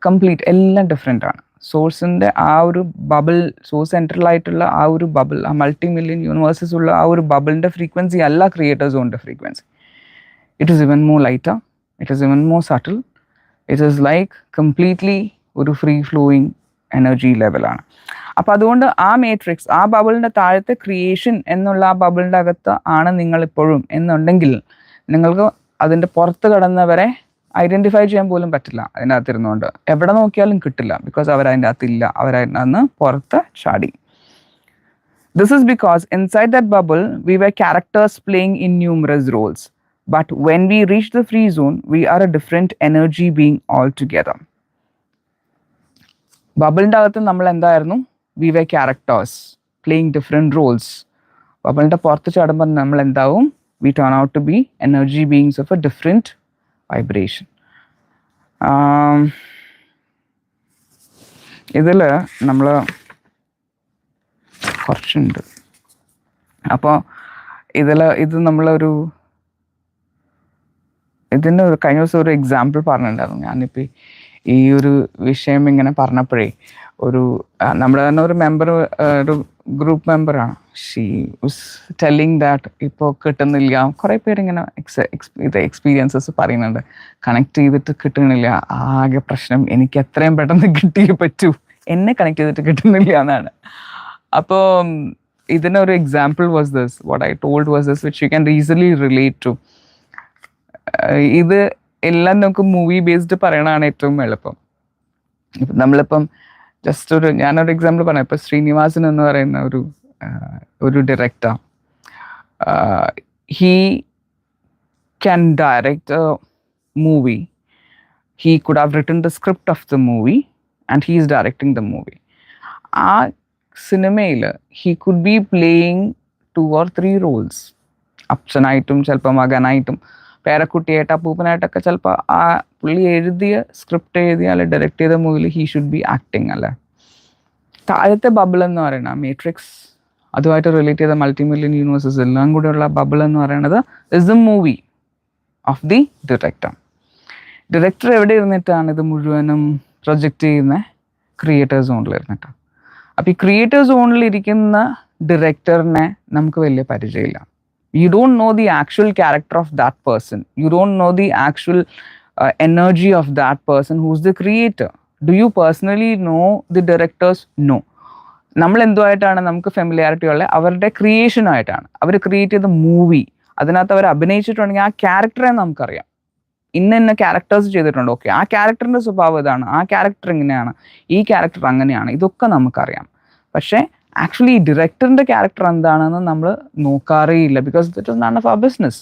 complete എല്ലാം different ആണ്. സോഴ്സിൻ്റെ ആ ഒരു ബബിൾ, സോഴ്സ് സെൻട്രലായിട്ടുള്ള ആ ഒരു ബബിൾ, ആ മൾട്ടി മില്യൺ യൂണിവേഴ്സസ് ഉള്ള ആ ഒരു ബബിളിൻ്റെ ഫ്രീക്വൻസി അല്ല ക്രിയേറ്റർ സോണിൻ്റെ ഫ്രീക്വൻസി. ഇറ്റ് ഈസ് ഇവൻ മോർ ലൈറ്റർ, ഇറ്റ് ഈസ് ഇവൻ more subtle, it is like completely ഒരു ഫ്രീ ഫ്ലോയിങ് എനർജി ലെവലാണ്. അപ്പം അതുകൊണ്ട് ആ മേട്രിക്സ്, ആ ബബിളിൻ്റെ താഴത്തെ ക്രിയേഷൻ എന്നുള്ള ആ ബബിളിൻ്റെ അകത്ത് ആണ് നിങ്ങളിപ്പോഴും എന്നുണ്ടെങ്കിൽ നിങ്ങൾക്ക് അതിൻ്റെ പുറത്ത് കടന്നവരെ ഐഡൻറ്റിഫൈ ചെയ്യാൻ പോലും പറ്റില്ല. അതിൻ്റെ അകത്തിരുന്നുകൊണ്ട് എവിടെ നോക്കിയാലും കിട്ടില്ല. ബിക്കോസ് അവരതിൻ്റെ അകത്തില്ല, അവരതിനകത്ത് പുറത്ത് ചാടി. This is because inside that bubble we were characters playing in numerous roles, but when we reach the free zone we are a different energy being all together. ബബിളിൻ്റെ അകത്ത് നമ്മൾ എന്തായിരുന്നു? We were characters playing different roles. ബബിളിൻ്റെ പുറത്ത് ചാടുമ്പോൾ നമ്മൾ എന്താവും? we turn out to be energy beings of a different vibration. ഇതിൽ നമ്മൾ കുറച്ചുണ്ട്. അപ്പോൾ ഇത് നമ്മളൊരു ഇതിന് കഴിഞ്ഞ ദിവസം ഒരു എക്സാമ്പിൾ പറഞ്ഞിട്ടുണ്ടായിരുന്നു. ഞാനിപ്പോൾ ഈ ഒരു വിഷയം ഇങ്ങനെ പറഞ്ഞപ്പോഴേ നമ്മുടെ തന്നെ ഒരു മെമ്പർ, ഒരു ഗ്രൂപ്പ് മെമ്പറാണ്, ഷീ വാസ് ടെല്ലിങ് ദാറ്റ് ഇപ്പോൾ കിട്ടുന്നില്ല. കുറേ പേരിങ്ങനെ ഇത് എക്സ്പീരിയൻസസ് പറയുന്നുണ്ട്, കണക്ട് ചെയ്തിട്ട് കിട്ടുന്നില്ല, ആകെ പ്രശ്നം, എനിക്ക് എത്രയും പെട്ടെന്ന് കിട്ടിയേ പറ്റൂ, എന്നെ കണക്ട് ചെയ്തിട്ട് കിട്ടുന്നില്ല എന്നാണ്. അപ്പോൾ ഇതിനൊരു example was this, what I told was this, which you can easily relate to. ഇത് എല്ലാം നമുക്ക് മൂവി ബേസ്ഡ് പറയണതാണ് ഏറ്റവും എളുപ്പം. ഇപ്പം നമ്മളിപ്പം ജസ്റ്റ് ഞാനൊരു എക്സാമ്പിൾ പറയാം. ഇപ്പം ശ്രീനിവാസൻ എന്ന് പറയുന്ന ഒരു director, he can direct a movie. He could have written the script of the movie and he is directing the movie. ആ സിനിമയിൽ he could be playing 2 or 3 roles. അച്ഛനായിട്ടും ചിലപ്പോൾ മകനായിട്ടും പേരക്കുട്ടിയായിട്ട് അപ്പൂപ്പനായിട്ടൊക്കെ ചിലപ്പോൾ ആ പുള്ളി എഴുതിയ സ്ക്രിപ്റ്റ് എഴുതിയ അല്ലെങ്കിൽ ഡയറക്റ്റ് ചെയ്ത മൂവിയിൽ ഹീ ഷുഡ് ബി ആക്ടിങ്. അല്ലേ, താഴത്തെ ബബിൾ എന്ന് പറയുന്നത് മേട്രിക്സ്, അതുമായിട്ട് റിലേറ്റ് ചെയ്ത മൾട്ടി മില്യൺ യൂണിവേഴ്സസ് എല്ലാം കൂടെയുള്ള ബബിൾ എന്ന് പറയുന്നത് is the movie of the director. Director എവിടെ ഇരുന്നിട്ടാണ് ഇത് മുഴുവനും പ്രൊജക്റ്റ് ചെയ്യുന്ന? ക്രിയേറ്റർ സോണിൽ ഇരുന്നിട്ടാണ്. അപ്പോൾ ഈ ക്രിയേറ്റർ സോണിൽ ഇരിക്കുന്ന ഡയറക്ടറിനെ നമുക്ക് വലിയ പരിചയമില്ല. You don't know the actual character of that person. You don't know the actual energy of that person who's the creator. Do you personally know the directors? No. നമ്മൾ എന്തുമായിട്ടാണ് നമുക്ക് ഫെമിലിയാരിറ്റി ഉള്ളത്? അവരുടെ ക്രിയേഷൻ ആയിട്ടാണ്. അവർ ക്രിയേറ്റ് ചെയ്ത movie, അതിനകത്ത് അവർ അഭിനയിച്ചിട്ടുണ്ടെങ്കിൽ ആ ക്യാരക്ടറെ നമുക്കറിയാം. ഇന്ന ക്യാരക്ടേഴ്സ് ചെയ്തിട്ടുണ്ട്, ഓക്കെ, ആ ക്യാരക്ടറിൻ്റെ സ്വഭാവം ഇതാണ്, ആ ക്യാരക്ടർ ഇങ്ങനെയാണ്, ഈ ക്യാരക്ടർ അങ്ങനെയാണ്, ഇതൊക്കെ നമുക്കറിയാം. പക്ഷേ ആക്ച്വലി ഈ ഡയറക്ടറിൻ്റെ ക്യാരക്ടർ എന്താണെന്ന് നമ്മൾ നോക്കാറേയില്ല. Because that is none of our business.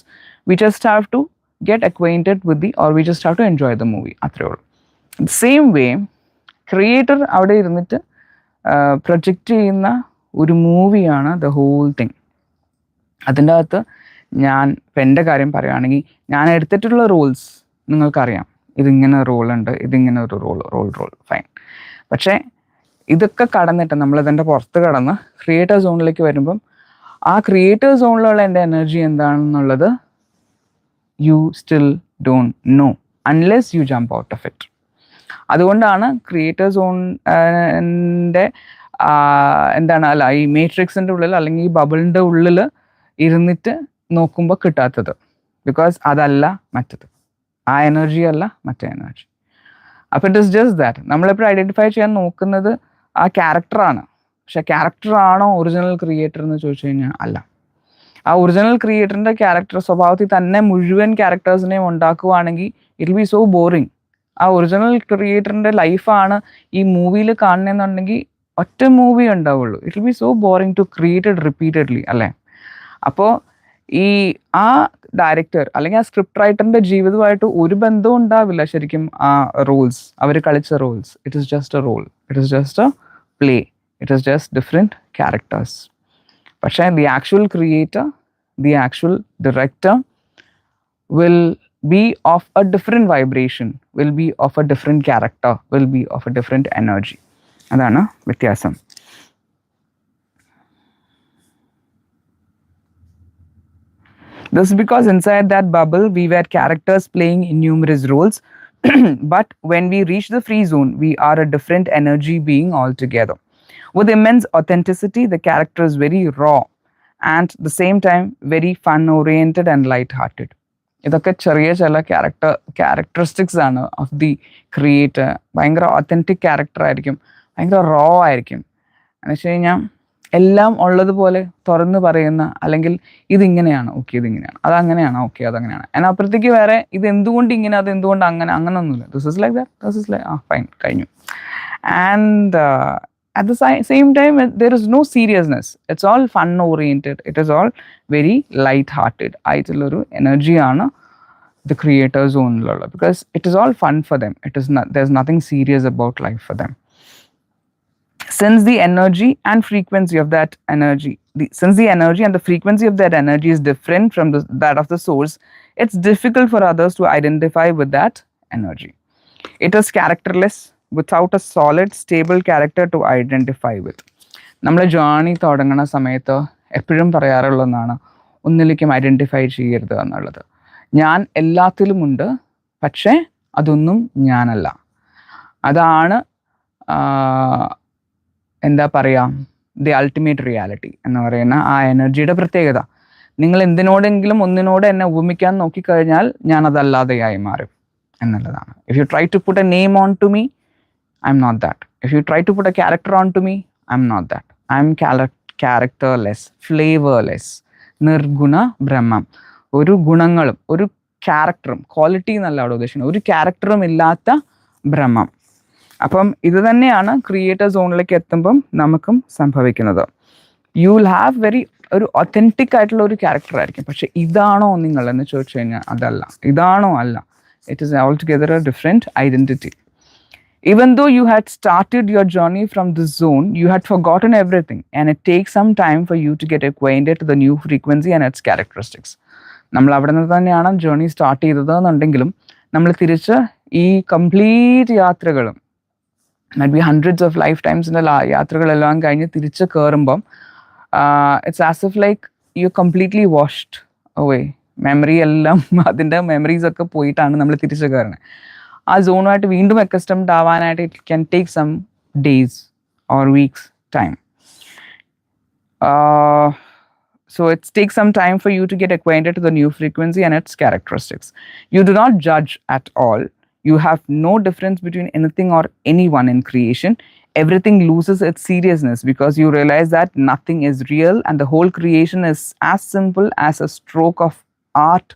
We just have to get acquainted with or we just have to enjoy the movie, അത്രേ ഉള്ളൂ. സെയിം വേ ക്രിയേറ്റർ അവിടെ ഇരുന്നിട്ട് പ്രൊജക്റ്റ് ചെയ്യുന്ന ഒരു മൂവിയാണ് ദ ഹോൾ തിങ്. അതിൻ്റെ അകത്ത് ഞാൻ ഇപ്പം എൻ്റെ കാര്യം പറയുകയാണെങ്കിൽ ഞാൻ എടുത്തിട്ടുള്ള റോൾസ് നിങ്ങൾക്കറിയാം. ഇതിങ്ങനെ റോളുണ്ട്, ഇതിങ്ങനെ ഒരു റോൾ ഫൈൻ. പക്ഷേ ഇതൊക്കെ കടന്നിട്ട് നമ്മളിതിൻ്റെ പുറത്ത് കടന്ന് ക്രിയേറ്റർ സോണിലേക്ക് വരുമ്പം ആ ക്രിയേറ്റർ സോണിലുള്ള എൻ്റെ എനർജി എന്താണെന്നുള്ളത് you still don't know unless you jump out of it. അതുകൊണ്ടാണ് ക്രിയേറ്റേഴ്സ് ഓണിൻ്റെ എന്താണ് അല്ല ഈ മേട്രിക്സിൻ്റെ ഉള്ളിൽ അല്ലെങ്കിൽ ഈ ബബിളിൻ്റെ ഉള്ളിൽ ഇരുന്നിട്ട് നോക്കുമ്പോൾ കിട്ടാത്തത്. ബിക്കോസ് അതല്ല മറ്റത്, ആ എനർജി അല്ല മറ്റേ എനർജി. അപ്പോൾ ഇറ്റ് ഇസ് ജസ്റ്റ് ദാറ്റ് നമ്മളെപ്പോഴും ഐഡൻറ്റിഫൈ ചെയ്യാൻ നോക്കുന്നത് ആ ക്യാരക്ടറാണ്. പക്ഷെ ക്യാരക്ടറാണോ ഒറിജിനൽ ക്രിയേറ്റർ എന്ന് ചോദിച്ചു കഴിഞ്ഞാൽ അല്ല. ആ ഒറിജിനൽ ക്രിയേറ്ററിൻ്റെ ക്യാരക്ടർ സ്വഭാവത്തിൽ തന്നെ മുഴുവൻ ക്യാരക്ടേഴ്സിനെയും ഉണ്ടാക്കുവാണെങ്കിൽ it will be so boring. ആ ഒറിജിനൽ ക്രിയേറ്ററിൻ്റെ ലൈഫാണ് ഈ മൂവിയിൽ കാണണമെന്നുണ്ടെങ്കിൽ ഒറ്റ മൂവി ഉണ്ടാവുള്ളൂ. It will be so boring to created repeatedly അല്ലേ. അപ്പോൾ ഈ ആ ഡയറക്ടർ അല്ലെങ്കിൽ ആ സ്ക്രിപ്റ്റ് റൈറ്ററിൻ്റെ ജീവിതമായിട്ട് ഒരു ബന്ധവും ഉണ്ടാവില്ല ശരിക്കും ആ റോൾസ്, അവർ കളിച്ച roles. It is just a role, it is just a play, it is just different characters. പക്ഷേ the actual creator, the actual director will be of a different vibration, will be of a different character, will be of a different energy. അതാണ് വ്യത്യാസം. This is because inside that bubble we were characters playing numerous roles but when we reach the free zone we are a different energy being altogether. With immense authenticity, the character is very raw and at the same time very fun oriented and light hearted. ഇതൊക്കെ ചെറിയ ചില characteristics ആണ് of the creator. ഭയങ്കര authentic character ആയിരിക്കും, ഭയങ്കര raw ആയിരിക്കും. എന്ന് വെച്ച് കഴിഞ്ഞാൽ എല്ലാം ഉള്ളതുപോലെ തുറന്ന് പറയുന്ന, അല്ലെങ്കിൽ ഇതിങ്ങനെയാണ്, ഓക്കെ ഇതിങ്ങനെയാണ്, അതങ്ങനെയാണ്, ഓക്കെ അതങ്ങനെയാണ്, അതിനപ്പുറത്തേക്ക് വേറെ ഇത് എന്തുകൊണ്ട് ഇങ്ങനെ, അത് എന്തുകൊണ്ട് അങ്ങനെ, അങ്ങനെയൊന്നുമില്ല. This is like that, this is like fine കഴിഞ്ഞു. And at the same time there is no seriousness, it's all fun oriented, it is all very light hearted aayittulla energy aanu the creators own, because it is all fun for them. It is not, there's nothing serious about life for them. Since the energy and frequency of that energy, since the energy and the frequency of that energy is different from that of the source, it's difficult for others to identify with that energy. It is characterless without a solid stable character to identify with. നമ്മൾ journey തുടങ്ങുന്ന സമയത്ത് എപ്പോഴും പറയാറുള്ളതാണ് ഒന്നിലേക്കും identify ചെയ്യരുത് എന്നുള്ളത്. ഞാൻ എല്ലാത്തിലുമുണ്ട്, പക്ഷേ അതൊന്നും ഞാനല്ല. അതാണ് എന്താ പറയുക, ദി അൾട്ടിമേറ്റ് റിയാലിറ്റി എന്ന് പറയുന്ന ആ എനർജിയുടെ പ്രത്യേകത. നിങ്ങൾ എന്തിനോടെങ്കിലും ഒന്നിനോട് എന്നെ ഉപമിക്കാൻ നോക്കിക്കഴിഞ്ഞാൽ ഞാൻ അതല്ലാതെയായി മാറും എന്നുള്ളതാണ്. If you try to put a name on to me, I'm not that. If you try to put a character onto me, I'm not that. I'm characterless, flavorless, നിർഗുണ ബ്രഹ്മം. ഒരു ഗുണങ്ങളും ഒരു ക്യാരക്ടറും, ക്വാളിറ്റി എന്നല്ല അവിടെ ഉദ്ദേശിക്കുന്നത്, ഒരു ക്യാരക്ടറും ഇല്ലാത്ത ബ്രഹ്മം. അപ്പം ഇത് തന്നെയാണ് ക്രിയേറ്റർ സോണിലേക്ക് എത്തുമ്പം നമുക്കും സംഭവിക്കുന്നത്. യു വിൽ ഹാവ് വെരി ഒരു ഒത്തൻറ്റിക് ആയിട്ടുള്ള ഒരു ക്യാരക്ടർ ആയിരിക്കും. പക്ഷെ ഇതാണോ നിങ്ങൾ എന്ന് ചോദിച്ചു കഴിഞ്ഞാൽ അതല്ല. ഇതാണോ അല്ല. It is all together A different identity. Even though you had started your journey from this zone, you had forgotten everything, and it takes some time for you to get acquainted to the new frequency and its characteristics. നമ്മൾ അവിടെ നിന്ന് തന്നെയാണ് journey start ചെയ്തത് എന്നുണ്ടെങ്കിലും നമ്മൾ തിരിച്ച് ഈ complete യാത്രകളും മറ്റ് ബി ഹൺഡ്രഡ്സ് ഓഫ് ലൈഫ് ടൈംസിൻ്റെ യാത്രകളെല്ലാം കഴിഞ്ഞ് തിരിച്ച് കയറുമ്പം it's as if like you completely washed away. Memory എല്ലാം അതിൻ്റെ മെമ്മറീസൊക്കെ പോയിട്ടാണ് നമ്മൾ തിരിച്ച് കയറുന്നത്. ആ സോണുമായിട്ട് വീണ്ടും അക്കസ്റ്റംഡ് ആവാനായിട്ട് it can take some days or weeks time. So it takes some time for you to get acquainted to the new frequency and its characteristics. You do not judge at all. You have no difference between anything or anyone in creation. Everything loses its seriousness because you realize that nothing is real and the whole creation is as simple as a stroke of art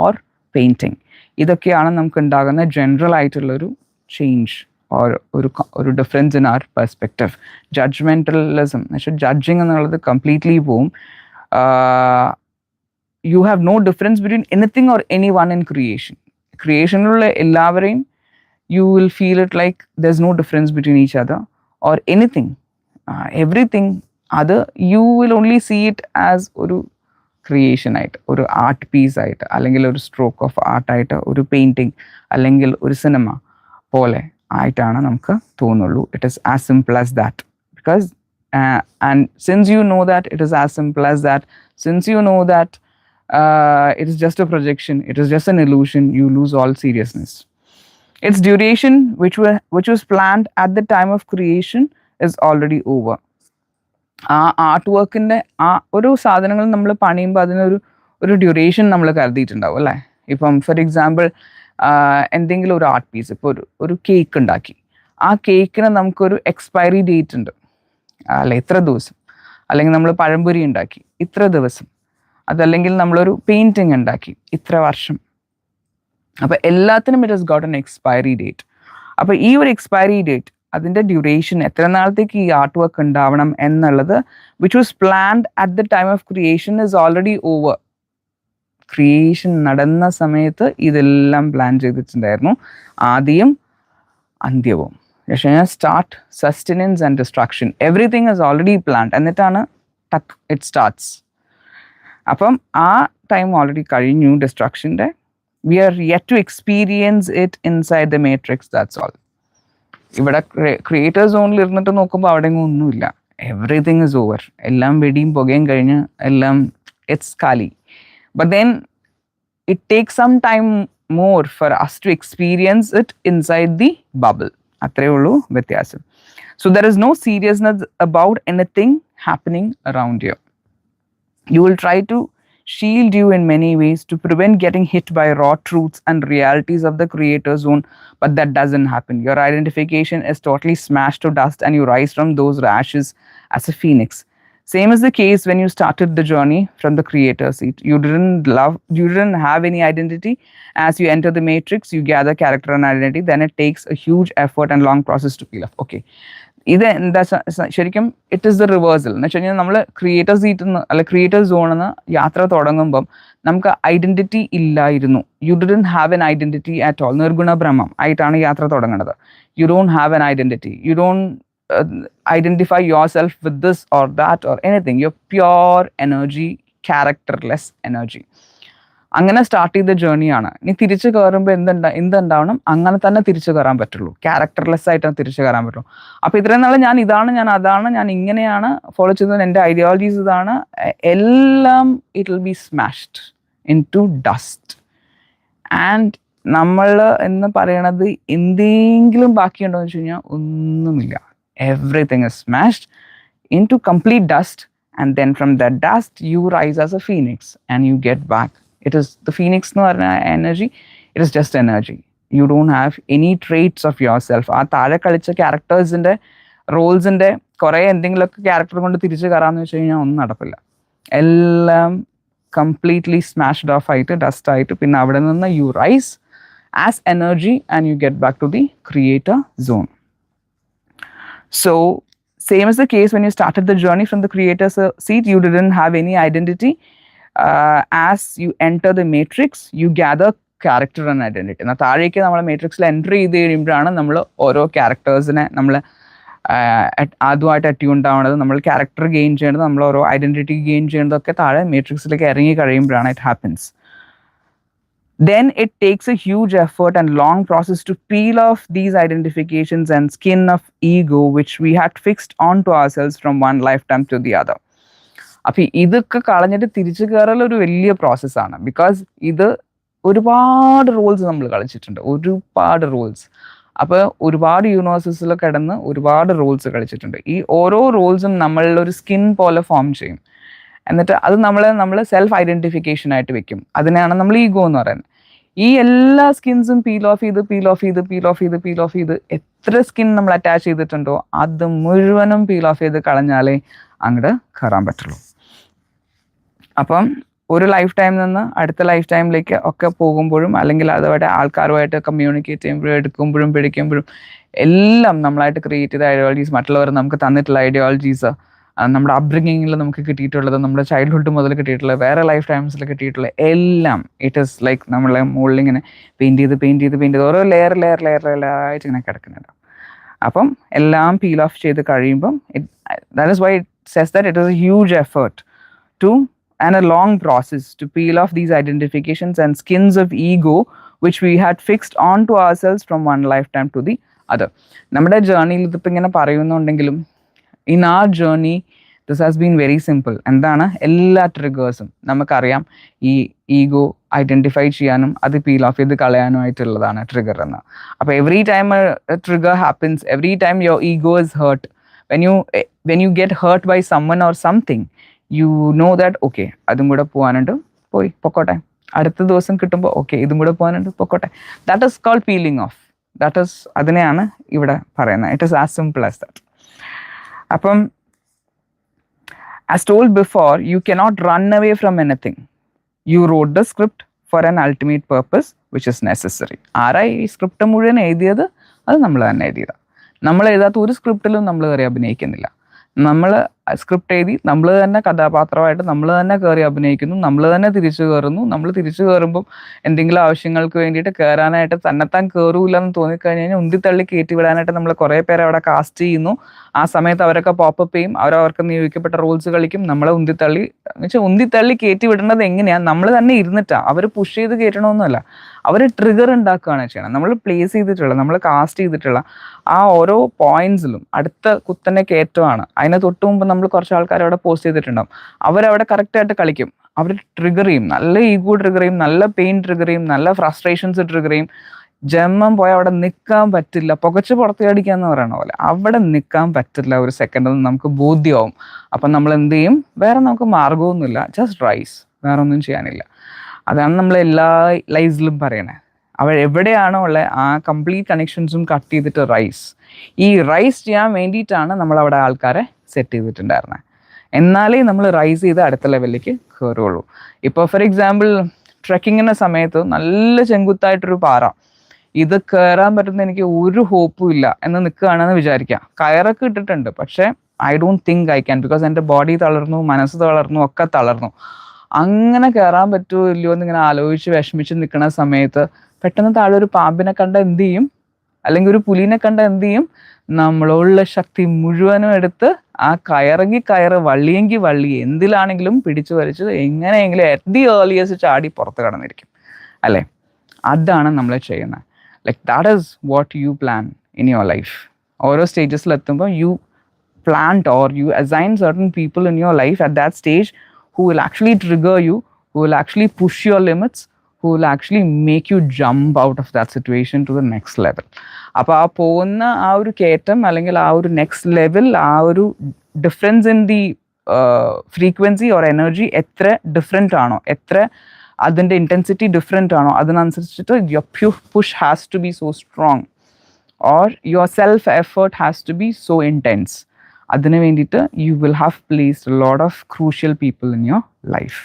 or painting. ഇതൊക്കെയാണ് നമുക്ക് ഉണ്ടാകുന്ന general ആയിട്ടുള്ളൊരു change or ഒരു difference in our perspective. Judgementalism എന്ന് വെച്ചാൽ judging എന്നുള്ളത് completely പോവും. You have no difference between anything or any one in creation. ക്രിയേഷനിലുള്ള എല്ലാവരെയും you will feel it like there is no difference between each other or anything everything. അത് you will only see it as ഒരു ക്രിയേഷനായിട്ട്, ഒരു art പീസായിട്ട്, അല്ലെങ്കിൽ ഒരു stroke of ആർട്ടായിട്ട്, ഒരു പെയിൻറ്റിങ് അല്ലെങ്കിൽ ഒരു സിനിമ പോലെ ആയിട്ടാണ് നമുക്ക് തോന്നുള്ളൂ. It is as simple as that. Because and since you know that it is as simple as that, since you know that it is just a projection, it is just an illusion, you lose all seriousness. Its duration, which was planned at the time of creation, is already over. ആ art വർക്കിൻ്റെ ആ ഓരോ സാധനങ്ങൾ നമ്മൾ പണിയുമ്പോൾ ഒരു duration നമ്മൾ കരുതിയിട്ടുണ്ടാവും അല്ലേ. ഇപ്പം ഫോർ എക്സാമ്പിൾ എന്തെങ്കിലും ഒരു ആർട്ട് പീസ്, ഇപ്പോൾ ഒരു കേക്ക് ഉണ്ടാക്കി, ആ കേക്കിന് നമുക്കൊരു എക്സ്പയറി ഡേറ്റ് ഉണ്ട്, അല്ല ഇത്ര ദിവസം. അല്ലെങ്കിൽ നമ്മൾ പഴംപൊരി ഉണ്ടാക്കി ഇത്ര ദിവസം, അതല്ലെങ്കിൽ നമ്മളൊരു പെയിൻറ്റിങ് ഉണ്ടാക്കി ഇത്ര വർഷം. അപ്പോൾ എല്ലാത്തിനും it has got an expiry date. അപ്പോൾ ഈ ഒരു എക്സ്പയറി ഡേറ്റ്, അതിൻ്റെ ഡ്യൂറേഷൻ, എത്ര നാളത്തേക്ക് ഈ ആർട്ട് വർക്ക് ഉണ്ടാവണം എന്നുള്ളത്, which was planned at the time of creation, is already over. Creation നടന്ന സമയത്ത് ഇതെല്ലാം പ്ലാൻ ചെയ്തിട്ടുണ്ടായിരുന്നു, ആദ്യം അന്ത്യവും. Start, sustenance and destruction, everything is already planned. എന്നിട്ടാണ് ടക്ക് ഇറ്റ് സ്റ്റാർട്ട്സ്. അപ്പം ആ ടൈം ഓൾറെഡി കഴിഞ്ഞു ഡിസ്ട്രക്ഷൻ്റെ. We are yet to experience it inside the matrix, that's all. ഇവിടെ ക്രിയേറ്റർ സോണിൽ ഇരുന്നിട്ട് നോക്കുമ്പോൾ അവിടെ ഒന്നുമില്ല, എവറിത്തിങ് ഇസ് ഓവർ. എല്ലാം വെടിയും പുകയും കഴിഞ്ഞ് എല്ലാം ഇറ്റ്സ് കാലി. But then it takes some time more for us to experience it inside the bubble. അത്രയേ ഉള്ളൂ വ്യത്യാസം. So there is no seriousness about anything happening around you. You will try to shield you in many ways to prevent getting hit by raw truths and realities of the creator zone, but that doesn't happen. Your identification is totally smashed to dust and you rise from those ashes as a phoenix. Same is the case when you started the journey from the creator seat. You didn't have any identity. As you enter the matrix, you gather character and identity. Then it takes a huge effort and long process to peel off. Okay. ഇത് എന്താ ശരിക്കും it is the reversal എന്ന് വെച്ച് കഴിഞ്ഞാൽ നമ്മൾ creator സീറ്റിൽ നിന്ന് അല്ലെ ക്രിയേറ്റർ സോണിൽ നിന്ന് യാത്ര തുടങ്ങുമ്പം നമുക്ക് ഐഡന്റിറ്റി ഇല്ലായിരുന്നു. You didn't have an identity at all. നിർഗുണ ബ്രഹ്മം ആയിട്ടാണ് യാത്ര തുടങ്ങുന്നത്. You don't have an identity. You don't identify your self with this or that or anything. You pure energy, characterless energy. അങ്ങനെ സ്റ്റാർട്ട് ചെയ്ത ജേർണിയാണ്. ഇനി തിരിച്ചു കയറുമ്പോൾ എന്തുണ്ടാവണം, അങ്ങനെ തന്നെ തിരിച്ചു കയറാൻ പറ്റുള്ളൂ. ക്യാരക്ടർലെസ് ആയിട്ടാണ് തിരിച്ചു കയറാൻ പറ്റുള്ളൂ. അപ്പോൾ ഇത്രയും നാൾ ഞാൻ ഇതാണ്, ഞാൻ അതാണ്, ഞാൻ ഇങ്ങനെയാണ് ഫോളോ ചെയ്തത്, എൻ്റെ ഐഡിയോളജീസ് ഇതാണ്, എല്ലാം it will be smashed into dust. And നമ്മൾ എന്ന് പറയണത് എന്തെങ്കിലും ബാക്കിയുണ്ടോ എന്ന് വെച്ച് കഴിഞ്ഞാൽ ഒന്നുമില്ല. Everything is smashed into complete dust. And then from the dust you rise as a phoenix and you get back. It is the phoenix എന്ന് പറഞ്ഞ energy. It is just energy. You don't have any traits of yourself. ആ താഴെ കളിച്ച ക്യാരക്ടേഴ്സിൻ്റെ റോൾസിൻ്റെ കുറേ എന്തെങ്കിലുമൊക്കെ character കൊണ്ട് തിരിച്ചു കയറാമെന്ന് വെച്ച് കഴിഞ്ഞാൽ ഒന്നും നടപ്പില്ല. എല്ലാം കംപ്ലീറ്റ്ലി സ്മാഷ്ഡ് ഓഫ് ആയിട്ട് ഡസ്റ്റ് ആയിട്ട് പിന്നെ അവിടെ നിന്ന് you rise as energy and you get back to the creator zone. So same is the case when you started the journey from the creator's seat. You didn't have any identity. As you enter the matrix, you gather character and identity. എന്നാൽ താഴേക്ക് നമ്മൾ മാട്രിക്സിൽ entry ചെയ്ത് കഴിയുമ്പോഴാണ് നമ്മൾ ഓരോ ക്യാരക്ടേഴ്സിനെ നമ്മൾ അതുമായിട്ട് അറ്റ്യൂൺഡ് ആവുന്നത്, നമ്മൾ ക്യാരക്ടർ ഗെയിൻ ചെയ്യേണ്ടത്, നമ്മൾ ഓരോ ഐഡന്റിറ്റി ഗെയിൻ ചെയ്യേണ്ടതൊക്കെ താഴെ മാട്രിക്സിലേക്ക് ഇറങ്ങി കഴിയുമ്പോഴാണ് it happens. Then it takes a huge effort and long process to peel off these identifications and skin of ego which we had fixed onto ourselves from one lifetime to the other. അപ്പം ഇതൊക്കെ കളഞ്ഞിട്ട് തിരിച്ചു കയറൽ ഒരു വലിയ പ്രോസസ്സാണ്. Because ഇത് ഒരുപാട് Rolls നമ്മൾ കളിച്ചിട്ടുണ്ട്, ഒരുപാട് റോൾസ്. അപ്പോൾ ഒരുപാട് യൂണിവേഴ്സസിൽ കിടന്ന് ഒരുപാട് റോൾസ് കളിച്ചിട്ടുണ്ട്. ഈ ഓരോ റോൾസും നമ്മളിലൊരു സ്കിൻ പോലെ ഫോം ചെയ്യും. എന്നിട്ട് അത് നമ്മൾ സെൽഫ് ഐഡൻറ്റിഫിക്കേഷൻ ആയിട്ട് വെക്കും. അതിനാണ് നമ്മൾ ഈഗോ എന്ന് പറയുന്നത്. ഈ എല്ലാ സ്കിൻസും പീൽ ഓഫ് ചെയ്ത് എത്ര സ്കിൻ നമ്മൾ അറ്റാച്ച് ചെയ്തിട്ടുണ്ടോ അത് മുഴുവനും പീൽ ഓഫ് ചെയ്ത് കളഞ്ഞാലേ അങ്ങോട്ട് കയറാൻ പറ്റുള്ളൂ. അപ്പം ഒരു ലൈഫ് ടൈമിൽ നിന്ന് അടുത്ത ലൈഫ് ടൈമിലേക്ക് ഒക്കെ പോകുമ്പോഴും അല്ലെങ്കിൽ അതുമായിട്ട് ആൾക്കാരുമായിട്ട് കമ്മ്യൂണിക്കേറ്റ് ചെയ്യുമ്പോഴും എടുക്കുമ്പോഴും പിടിക്കുമ്പോഴും എല്ലാം നമ്മളായിട്ട് ക്രിയേറ്റ് ചെയ്ത ഐഡിയോളജീസ്, മറ്റുള്ളവർ നമുക്ക് തന്നിട്ടുള്ള ഐഡിയോളജീസ്, നമ്മുടെ അപ്ബ്രിങ്ങിങ്ങിൽ നമുക്ക് കിട്ടിയിട്ടുള്ളത്, നമ്മുടെ ചൈൽഡ്ഹുഡ് മുതൽ കിട്ടിയിട്ടുള്ളത്, വേറെ ലൈഫ് ടൈംസിൽ കിട്ടിയിട്ടുള്ളത് എല്ലാം ഇറ്റ് ഈസ് ലൈക്ക് നമ്മളെ മുകളിൽ ഇങ്ങനെ പെയിൻറ്റ് ചെയ്ത് ഓരോ ലെയർ ആയിട്ട് ഇങ്ങനെ കിടക്കുന്നുണ്ട്. അപ്പം എല്ലാം പീൽ ഓഫ് ചെയ്ത് കഴിയുമ്പം that is why it says that it is a huge effort to and a long process to peel off these identifications and skins of ego which we had fixed onto ourselves from one lifetime to the other. നമ്മുടെ ജേർണിയിൽ ഇതിപ്പോൾ ഇങ്ങനെ പറയുന്നുണ്ടെങ്കിലും in our journey this has been very simple. എന്താണ് എല്ലാ ട്രിഗേഴ്സും നമുക്കറിയാം, ഈ ego identify ചെയ്യാനും അത് പീൽ ഓഫ് ചെയ്ത് കളയാനുമായിട്ടുള്ളതാണ് ട്രിഗർ എന്ന്. അപ്പോൾ every time trigger happens, every time your ego is hurt, when you get hurt by someone or something, you know that okay, അതും കൂടെ പോകാനുണ്ട്, പൊക്കോട്ടെ. അടുത്ത ദിവസം കിട്ടുമ്പോൾ ഓക്കെ ഇതും കൂടെ പോകാനുണ്ട്, പൊക്കോട്ടെ. That is called peeling off. That is, അതിനെയാണ് ഇവിടെ പറയുന്നത്. It is as simple as that. അപ്പം as told before, you cannot run away from anything. You wrote the script for an ultimate purpose which is necessary. ആരാ ഈ script മുഴുവൻ എഴുതിയത്? അത് നമ്മൾ തന്നെ എഴുതിയതാണ്. നമ്മൾ എഴുതാത്ത ഒരു സ്ക്രിപ്റ്റിലും നമ്മൾ കയറി അഭിനയിക്കുന്നില്ല. നമ്മൾ സ്ക്രിപ്റ്റ് എഴുതി നമ്മൾ തന്നെ കഥാപാത്രമായിട്ട് നമ്മൾ തന്നെ കയറി അഭിനയിക്കുന്നു, നമ്മൾ തന്നെ തിരിച്ചു കയറുന്നു. നമ്മൾ തിരിച്ചു കയറുമ്പം എന്തെങ്കിലും ആവശ്യങ്ങൾക്ക് വേണ്ടിയിട്ട് കയറാനായിട്ട് തന്നെത്താൻ കയറൂല എന്ന് തോന്നിക്കഴിഞ്ഞ് കഴിഞ്ഞാൽ ഉന്തിത്തള്ളി കയറ്റി വിടാനായിട്ട് നമ്മൾ കുറേ പേരെ അവിടെ കാസ്റ്റ് ചെയ്യുന്നു. ആ സമയത്ത് അവരൊക്കെ പോപ്പപ്പ് ചെയ്യും, അവർക്ക് നിയോഗിക്കപ്പെട്ട റോൾസ് കളിക്കും. നമ്മളെ ഉന്തിത്തള്ളി കയറ്റി വിടേണ്ടത് എങ്ങനെയാണ്? നമ്മൾ തന്നെ ഇരുന്നിട്ടാണ്. അവർ പുഷ് ചെയ്ത് കയറ്റണമെന്നല്ല, അവർ ട്രിഗർ ഉണ്ടാക്കുകയാണ് ചെയ്യണം. നമ്മൾ പ്ലേസ് ചെയ്തിട്ടുള്ള, നമ്മൾ കാസ്റ്റ് ചെയ്തിട്ടുള്ള ആ ഓരോ പോയിന്റ്സിലും അടുത്ത കുത്തനെ കയറ്റമാണ്. അതിന് തൊട്ട് മുമ്പ് നമ്മൾ കുറച്ച് ആൾക്കാർ അവിടെ പോസ്റ്റ് ചെയ്തിട്ടുണ്ടാവും. അവരവിടെ കറക്റ്റായിട്ട് കളിക്കും. അവർ ട്രിഗർ ചെയ്യും, നല്ല ഈഗോ ട്രിഗർ ചെയ്യും, നല്ല പെയിൻ ട്രിഗർ ചെയ്യും, നല്ല ഫ്രസ്ട്രേഷൻസ് ട്രിഗർ ചെയ്യും. ജന്മം പോയാൽ അവിടെ നിൽക്കാൻ പറ്റില്ല, പുകച്ച് പുറത്തേടിക്കാന്ന് പറയണ പോലെ അവിടെ നിൽക്കാൻ പറ്റില്ല ഒരു സെക്കൻഡ് നമുക്ക് ബോധ്യമാവും. അപ്പം നമ്മൾ എന്ത് ചെയ്യും? വേറെ നമുക്ക് മാർഗമൊന്നുമില്ല, ജസ്റ്റ് റൈസ്, വേറെ ഒന്നും ചെയ്യാനില്ല. അതാണ് നമ്മൾ എല്ലാ ലൈഫിലും പറയണേ. എവിടെയാണോ ഉള്ളത് ആ കംപ്ലീറ്റ് കണക്ഷൻസും കട്ട് ചെയ്തിട്ട് റൈസ്. ഈ റൈസ് ചെയ്യാൻ വേണ്ടിയിട്ടാണ് നമ്മളവിടെ ആൾക്കാരെ സെറ്റ് ചെയ്തിട്ടുണ്ടായിരുന്നത്. എന്നാലേ നമ്മൾ റൈസ് ചെയ്ത് അടുത്ത ലെവലിലേക്ക് കയറുള്ളൂ. ഇപ്പോൾ ഫോർ എക്സാമ്പിൾ ട്രെക്കിങ്ങിൻ്റെ സമയത്ത് നല്ല ചെങ്കുത്തായിട്ടൊരു പാറ, ഇത് കയറാൻ പറ്റുന്ന എനിക്ക് ഒരു ഹോപ്പും ഇല്ല എന്ന് നിൽക്കുകയാണെന്ന് വിചാരിക്കാം. കയറൊക്കെ ഇട്ടിട്ടുണ്ട്, പക്ഷേ I don't think I can, because എൻ്റെ ബോഡി തളർന്നു, മനസ്സ് തളർന്നു, ഒക്കെ തളർന്നു. അങ്ങനെ കയറാൻ പറ്റുമോ ഇല്ലയോ എന്ന് ഇങ്ങനെ ആലോചിച്ച് വിഷമിച്ച് നിൽക്കുന്ന സമയത്ത് പെട്ടെന്ന് താഴെ ഒരു പാമ്പിനെ കണ്ട എന്ത് ചെയ്യും, അല്ലെങ്കിൽ ഒരു പുലിനെ കണ്ട എന്ത് ചെയ്യും? നമ്മളുള്ള ശക്തി മുഴുവനും എടുത്ത് ആ കയറ് വള്ളിയെങ്കിൽ വള്ളി എന്തിലാണെങ്കിലും പിടിച്ചു വലിച്ച് എങ്ങനെയെങ്കിലും അറ്റ് ദി ഏർലിയസ്റ്റ് ചാടി പുറത്ത് കടന്നിരിക്കും അല്ലേ? അതാണ് നമ്മൾ ചെയ്യുന്നത്. Like that is what you plan in your life. ഓരോ സ്റ്റേജസിലെത്തുമ്പോൾ you planned or you assign certain people in your life at that stage who will actually trigger you, who will actually push your limits, who will actually make you jump out of that situation to the next level. അപ്പോൾ ആ പോകുന്ന ആ ഒരു കയറ്റം അല്ലെങ്കിൽ ആ ഒരു next level, ആ ഒരു difference in the frequency or energy എത്ര ഡിഫറെൻ്റ് ആണോ, എത്ര അതിൻ്റെ ഇൻറ്റൻസിറ്റി ഡിഫറെൻ്റ് ആണോ, അതിനനുസരിച്ചിട്ട് your push has to be so strong or your self effort has to be so intense. അതിനു വേണ്ടിയിട്ട് you will have placed a lot of crucial people in your life.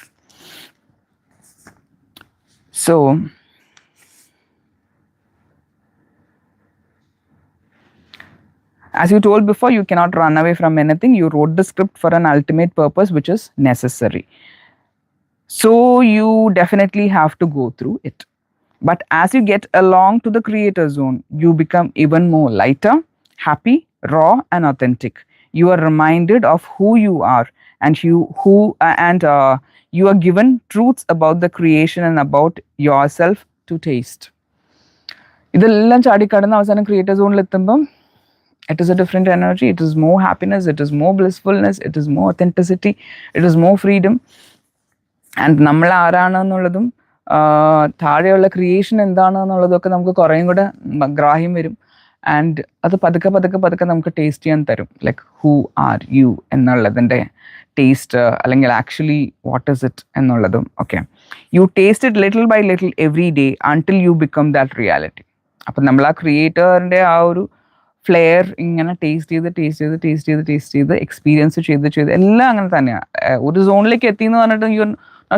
So as you told before, you cannot run away from anything. You wrote the script for an ultimate purpose which is necessary. So you definitely have to go through it. But as you get along to the creator zone, you become even more lighter, happy, raw and authentic. You are reminded of who you are, and you are given truths about the creation and about yourself to taste. ഇതെല്ലാം ചാടിക്കടന്ന് അവസാനം creator സോണിൽ എത്തുമ്പം it is a different energy, it is more happiness, it is more blissfulness, it is more authenticity, it is more freedom. And നമ്മൾ ആരാണെന്നുള്ളതും താഴെയുള്ള creation എന്താണെന്നുള്ളതൊക്കെ നമുക്ക് കുറേയും കൂടെ ഗ്രാഹ്യം വരും. ആൻഡ് അത് പതുക്കെ നമുക്ക് ടേസ്റ്റ് ചെയ്യാൻ തരും. ലൈക്ക് ഹൂ ആർ യു എന്നുള്ളതിൻ്റെ ടേസ്റ്റ്, അല്ലെങ്കിൽ ആക്ച്വലി വാട്ട് ഇസ് ഇറ്റ് എന്നുള്ളതും ഒക്കെ. You taste it little by little every day until you become that reality. അപ്പം നമ്മൾ ആ ക്രിയേറ്ററിൻ്റെ ആ ഒരു ഫ്ലെയർ ഇങ്ങനെ ടേസ്റ്റ് ചെയ്ത് എക്സ്പീരിയൻസ് ചെയ്ത് എല്ലാം അങ്ങനെ തന്നെയാണ്. ഒരു സോണിലേക്ക് എത്തി എന്ന് പറഞ്ഞിട്ട് യു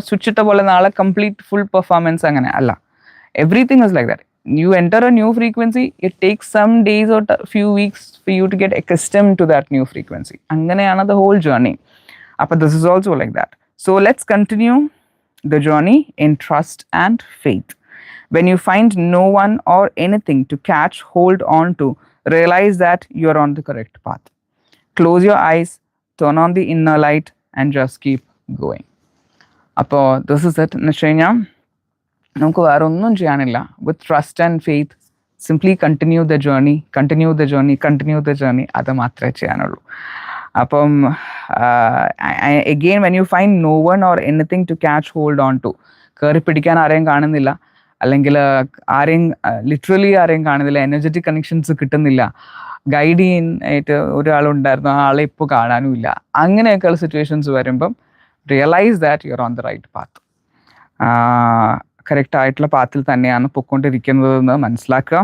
സ്വിച്ച് ഇട്ട പോലെ നാളെ കംപ്ലീറ്റ് ഫുൾ പെർഫോമൻസ് അങ്ങനെ അല്ല. Everything is like that. You enter a new frequency, it takes some days or few weeks for you to get accustomed to that new frequency. Anganeyana the whole journey. But this is also like that. So let's continue the journey in trust and faith. When you find no one or anything to catch hold on to, realize that you're on the correct path. Close your eyes, turn on the inner light and just keep going. Appo this is it. Nishenya നമുക്ക് വേറെ ഒന്നും ചെയ്യാനില്ല. With trust and faith simply continue the journey. അത് മാത്രമേ ചെയ്യാനുള്ളൂ. അപ്പം again when you find no one or anything to catch hold on to, കയറി പിടിക്കാൻ ആരെയും കാണുന്നില്ല, അല്ലെങ്കിൽ ആരെയും ലിറ്ററലി ആരെയും കാണുന്നില്ല, എനർജറ്റിക് കണക്ഷൻസ് കിട്ടുന്നില്ല, ഗൈഡ് ചെയ്യാൻ ആയിട്ട് ഒരാളുണ്ടായിരുന്നു, ആ ആളെ ഇപ്പോൾ കാണാനുമില്ല, അങ്ങനെയൊക്കെയുള്ള സിറ്റുവേഷൻസ് വരുമ്പം realise that you are on the right path, correct ആയിട്ടുള്ള പാത്തിൽ തന്നെയാണ് പൊയ്ക്കൊണ്ടിരിക്കുന്നതെന്ന് മനസ്സിലാക്കുക.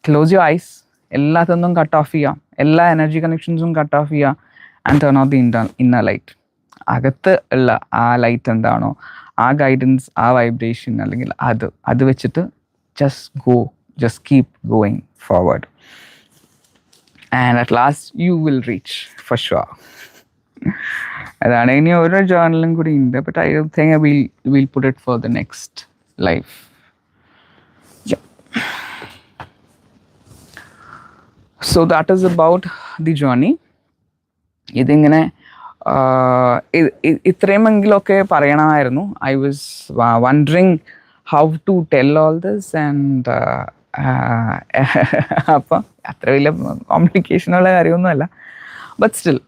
ക്ലോസ് യുവർ ഐസ്, എല്ലാത്തൊന്നും കട്ട് ഓഫ് ചെയ്യുക, എല്ലാ എനർജി കണക്ഷൻസും കട്ട് ഓഫ് ചെയ്യുക, and turn off the inner light. അകത്ത് ഉള്ള ആ ലൈറ്റ് എന്താണോ, ആ ഗൈഡൻസ്, ആ വൈബ്രേഷൻ, അല്ലെങ്കിൽ അത് വെച്ചിട്ട് just keep going forward, and at last you will reach for sure. അതാണ്. ഇനി ഓരോ ജേർണലും കൂടി ഉണ്ട്, but I think we'll put it for the next life. Yeah. So that is about the journey. ഇതിങ്ങനെ ഇത്രയുമെങ്കിലൊക്കെ പറയണമായിരുന്നു. I was wondering how to tell all this, and അപ്പം അത്ര വലിയ കോംപ്ലിക്കേഷനുള്ള കാര്യമൊന്നുമല്ല, but still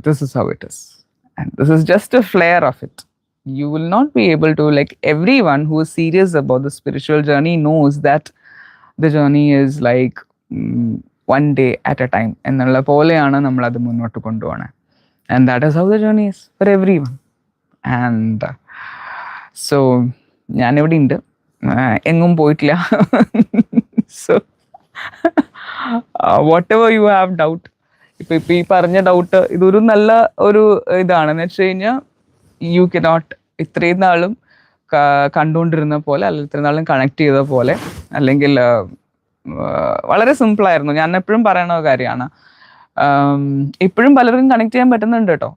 this is how it is, and this is just a flare of it. You will not be able to, like, everyone who is serious about the spiritual journey knows that the journey is like one day at a time എന്നുള്ള പോലെയാണ് നമ്മളത് മുന്നോട്ട് കൊണ്ടുപോകണത്, and that is how the journey is for everyone. And so ഞാനിവിടെ ഉണ്ട്, എങ്ങും പോയിട്ടില്ല. So whatever you have doubt, ഇപ്പൊ ഈ പറഞ്ഞ ഡൗട്ട് ഇതൊരു നല്ല ഒരു ഇതാണെന്ന് വെച്ച് കഴിഞ്ഞാൽ, യു കനോട്ട് ഇത്രയും നാളും കണ്ടുകൊണ്ടിരുന്ന പോലെ, അല്ലെങ്കിൽ ഇത്രയും നാളും കണക്ട് ചെയ്ത പോലെ, അല്ലെങ്കിൽ വളരെ സിമ്പിളായിരുന്നു. ഞാൻ എപ്പോഴും പറയണ കാര്യമാണ്, ഇപ്പോഴും പലർക്കും കണക്ട് ചെയ്യാൻ പറ്റുന്നുണ്ട് കേട്ടോ,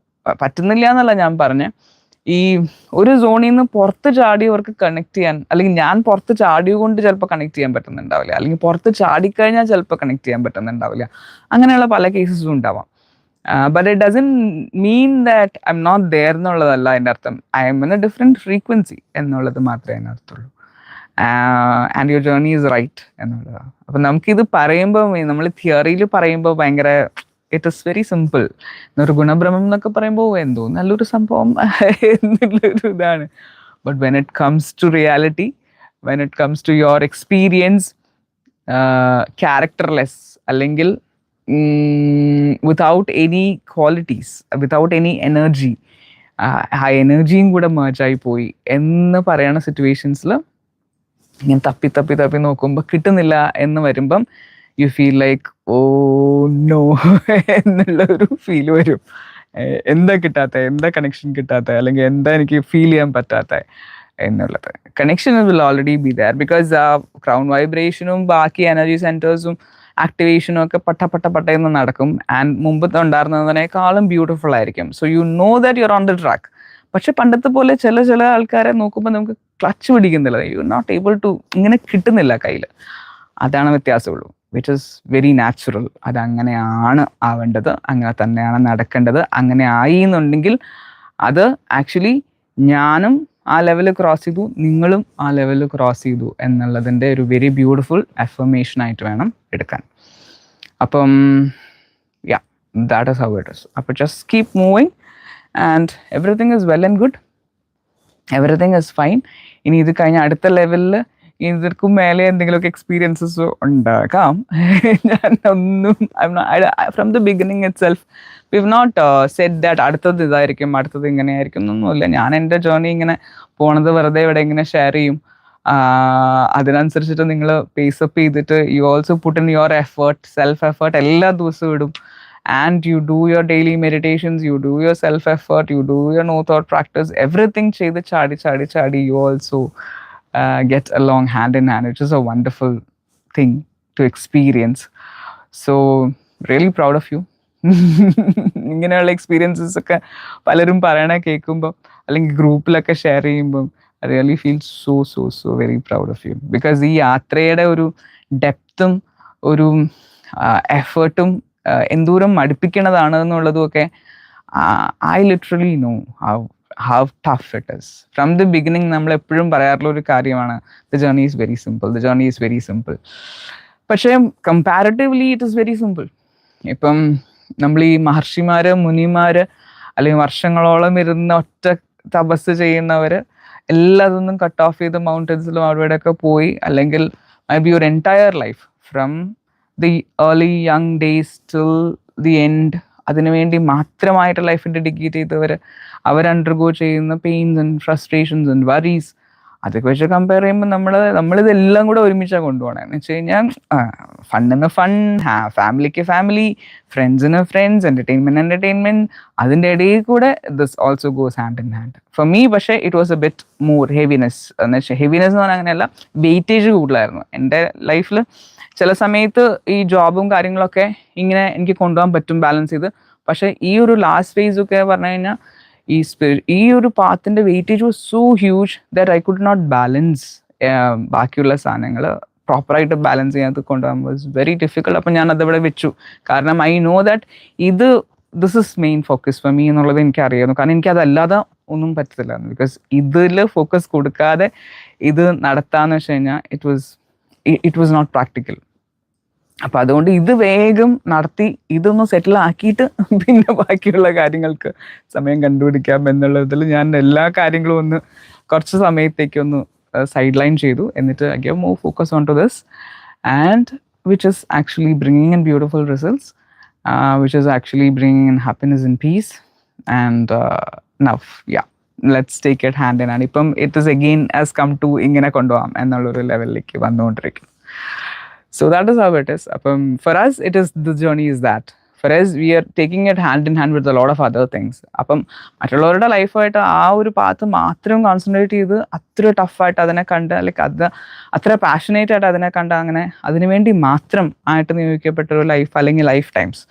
പറ്റുന്നില്ല എന്നല്ല ഞാൻ പറഞ്ഞ, ഈ ഒരു സോണിൽ നിന്ന് പുറത്ത് ചാടിയവർക്ക് കണക്ട് ചെയ്യാൻ, അല്ലെങ്കിൽ ഞാൻ പുറത്ത് ചാടിയ കൊണ്ട് ചിലപ്പോൾ കണക്ട് ചെയ്യാൻ പറ്റുന്നുണ്ടാവില്ല, അല്ലെങ്കിൽ പുറത്ത് ചാടിക്കഴിഞ്ഞാൽ ചിലപ്പോൾ കണക്ട് ചെയ്യാൻ പറ്റുന്നുണ്ടാവില്ല, അങ്ങനെയുള്ള പല കേസസും ഉണ്ടാവാം. But it doesn't mean that I M not there എന്നുള്ളതല്ല അതിൻ്റെ അർത്ഥം. I am in a different frequency എന്നുള്ളത് മാത്രമേ അതിനർത്ഥമുള്ളൂ. And your journey is right എന്നുള്ളതാണ്. അപ്പം നമുക്കിത് പറയുമ്പോൾ, നമ്മൾ തിയറിയിൽ പറയുമ്പോൾ ഭയങ്കര ഇറ്റ് ഇസ് വെരി സിമ്പിൾ. എന്നൊരു ഗുണഭ്രമം എന്നൊക്കെ പറയുമ്പോൾ എന്തോ നല്ലൊരു സംഭവം എന്നുള്ളൊരു ഇതാണ്. But when it comes to reality, when it comes to your experience, characterless, അല്ലെങ്കിൽ without any qualities, without any energy, ആ എനർജിയും കൂടെ മേർജായി പോയി എന്ന് പറയുന്ന സിറ്റുവേഷൻസിൽ ഇങ്ങനെ തപ്പി തപ്പി തപ്പി നോക്കുമ്പോൾ കിട്ടുന്നില്ല എന്ന് വരുമ്പം you feel like oh no എന്നുള്ള ഒരു ഫീൽ വരും. എന്താ കിട്ടാത്ത, എന്താ കണക്ഷൻ കിട്ടാത്ത, അല്ലെങ്കിൽ എന്താ എനിക്ക് ഫീൽ ചെയ്യാൻ പറ്റാത്ത എന്നുള്ളത്. Connection will already be there, because ആ ക്രൗൺ വൈബ്രേഷനും ബാക്കി എനർജി സെൻറ്റേഴ്സും ആക്ടിവേഷനും ഒക്കെ പട്ടയെന്ന് നടക്കും. ആൻഡ് മുമ്പത്തെ ഉണ്ടായിരുന്നതിനേക്കാളും ബ്യൂട്ടിഫുൾ ആയിരിക്കും. So you know that you are on the track. പക്ഷെ പണ്ടത്തെ പോലെ ചില ആൾക്കാരെ നോക്കുമ്പോൾ നമുക്ക് ക്ലച്ച് പിടിക്കുന്നില്ല, you are not able to, ഇങ്ങനെ കിട്ടുന്നില്ല കയ്യിൽ. അതാണ് വ്യത്യാസമുള്ളൂ, വിച്ച് ഇസ് വെരി നാച്ചുറൽ. അതങ്ങനെയാണ് ആവേണ്ടത്, അങ്ങനെ തന്നെയാണ് നടക്കേണ്ടത്. അങ്ങനെ ആയി എന്നുണ്ടെങ്കിൽ അത് ആക്ച്വലി ഞാനും ആ ലെവൽ ക്രോസ് ചെയ്തു, നിങ്ങളും ആ ലെവൽ ക്രോസ് ചെയ്തു എന്നുള്ളതിൻ്റെ ഒരു വെരി ബ്യൂട്ടിഫുൾ അഫർമേഷൻ ആയിട്ട് വേണം എടുക്കാൻ. അപ്പം yeah, that is how it is. അപ്പോൾ just keep moving and everything is well and good, everything is fine. ഇനി ഇത് കഴിഞ്ഞ അടുത്ത ലെവലിൽ ഇതിർക്കും മേലെ എന്തെങ്കിലുമൊക്കെ എക്സ്പീരിയൻസസ് ഉണ്ടാകാം. ഞാൻ ഒന്നും from the beginning itself we have not said that അടുത്തത് ഇതായിരിക്കും, അടുത്തത് ഇങ്ങനെയായിരിക്കും എന്നൊന്നുമില്ല. ഞാൻ എൻ്റെ ജേർണി ഇങ്ങനെ പോണത് വെറുതെ ഇവിടെ ഇങ്ങനെ ഷെയർ ചെയ്യും. അതിനനുസരിച്ചിട്ട് നിങ്ങൾ പേസപ്പ് ചെയ്തിട്ട് you also put in your effort, self effort എല്ലാ ദിവസവും ഇടും. And you do your daily meditations, you do your self effort, you do your no thought practice, everything ചെയ്ത് ചാടി you also get along hand in hand, which is a wonderful thing to experience. So really proud of you. ഇങ്ങനെയുള്ള experiences ഒക്കെ പലരും പറയണ കേൾക്കുമ്പോൾ, അല്ലെങ്കിൽ ഗ്രൂപ്പിലൊക്കെ share ചെയ്യുമ്പോൾ, I really feel so very proud of you. Because ഈ യാത്രയുടെ ഒരു ഡെപ്തും ഒരു എഫേർട്ടും എന്തോരം മടുപ്പിക്കണതാണ് എന്നുള്ളതും ഒക്കെ I literally know how tough it is. From the beginning നമ്മൾ എപ്പോഴും പറയാറുള്ള ഒരു കാര്യമാണ്, the journey is very simple. പക്ഷേ comparatively it is very simple. ഇപ്പം നമ്മൾ ഈ മഹർഷിമാര് മുനിമാര് അല്ലെങ്കിൽ വർഷങ്ങളോളം ഇരുന്ന് ഒറ്റ തപസ് ചെയ്യുന്നവര് എല്ലാതൊന്നും കട്ട് ഓഫ് ചെയ്ത് മൗണ്ടൻസിലും അവിടെയൊക്കെ പോയി, അല്ലെങ്കിൽ maybe your entire life from the early young days till the end അതിനുവേണ്ടി മാത്രമായിട്ട് ലൈഫ് ഡെഡിക്കേറ്റ് ചെയ്തവർ, അവർ അണ്ടർഗോ ചെയ്യുന്ന pains and frustrations and worries, അതൊക്കെ വെച്ച് കമ്പയർ ചെയ്യുമ്പോൾ നമ്മളിതെല്ലാം കൂടെ ഒരുമിച്ചാണ് കൊണ്ടുപോകണം. എന്ന് വെച്ച് കഴിഞ്ഞാൽ ഫണ്ണിന് ഫൺ, ഫാമിലിക്ക് ഫാമിലി, ഫ്രണ്ട്സിന് ഫ്രണ്ട്സ്, എന്റർടൈൻമെന്റ്, അതിൻ്റെ ഇടയിൽ കൂടെ this also goes hand in hand for me. പക്ഷേ it was a bit more heaviness. എന്ന് വെച്ചാൽ ഹെവിനെസ് എന്ന് പറഞ്ഞാൽ അങ്ങനെയല്ല, വെയിറ്റേജ് കൂടുതലായിരുന്നു എൻ്റെ ലൈഫിൽ. ചില സമയത്ത് ഈ ജോബും കാര്യങ്ങളൊക്കെ ഇങ്ങനെ എനിക്ക് കൊണ്ടുപോകാൻ പറ്റും ബാലൻസ് ചെയ്ത്. പക്ഷേ ഈ ഒരു ലാസ്റ്റ് ഫേസ് ഒക്കെ പറഞ്ഞു കഴിഞ്ഞാൽ ഈ ഒരു പാത്തിന്റെ weightage was so huge that I could not balance. ബാക്കിയുള്ള സാധനങ്ങൾ പ്രോപ്പറായിട്ട് ബാലൻസ് ചെയ്യാൻ കൊണ്ടുപോകാൻ വാസ് വെരി ഡിഫിക്കൾട്ട്. അപ്പം ഞാൻ അതവിടെ വെച്ചു. കാരണം I know that this is main focus for me എന്നുള്ളത് എനിക്ക് അറിയായിരുന്നു. കാരണം എനിക്ക് അതല്ലാതെ ഒന്നും പറ്റത്തില്ല. ബിക്കോസ് ഇതിൽ ഫോക്കസ് കൊടുക്കാതെ ഇത് നടത്താന്ന് വെച്ച് കഴിഞ്ഞാൽ ഇറ്റ് വാസ് നോട്ട് പ്രാക്ടിക്കൽ. അപ്പം അതുകൊണ്ട് ഇത് വേഗം നടത്തി ഇതൊന്ന് സെറ്റിൽ ആക്കിയിട്ട് പിന്നെ ബാക്കിയുള്ള കാര്യങ്ങൾക്ക് സമയം കണ്ടുപിടിക്കാം എന്നുള്ളതിൽ ഞാൻ എല്ലാ കാര്യങ്ങളും ഒന്ന് കുറച്ച് സമയത്തേക്കൊന്ന് സൈഡ് ലൈൻ ചെയ്തു. എന്നിട്ട് I give more focus on to this, and which is actually bringing in beautiful results, which is actually bringing in happiness and peace. And now, yeah, let's take it hand in hand. Ippam it is again has come to ingane konduvam ennulla levelilekku vandondirikkum. So that is how it is. For us, the journey is that. For us, we are taking it hand in hand with a lot of other things. മറ്റുള്ളവരുടെ ലൈഫായിട്ട് ആ ഒരു path മാത്രം concentrate ചെയ്ത് അത്ര ടഫായിട്ട് അതിനെ കണ്ട്, അല്ലെങ്കിൽ അത്ര പാഷനേറ്റ് ആയിട്ട് അതിനെ കണ്ട്, അങ്ങനെ അതിനുവേണ്ടി മാത്രം ആയിട്ട് നിയോഗിക്കപ്പെട്ട ഒരു ലൈഫ് അല്ലെങ്കിൽ ലൈഫ് ടൈംസ്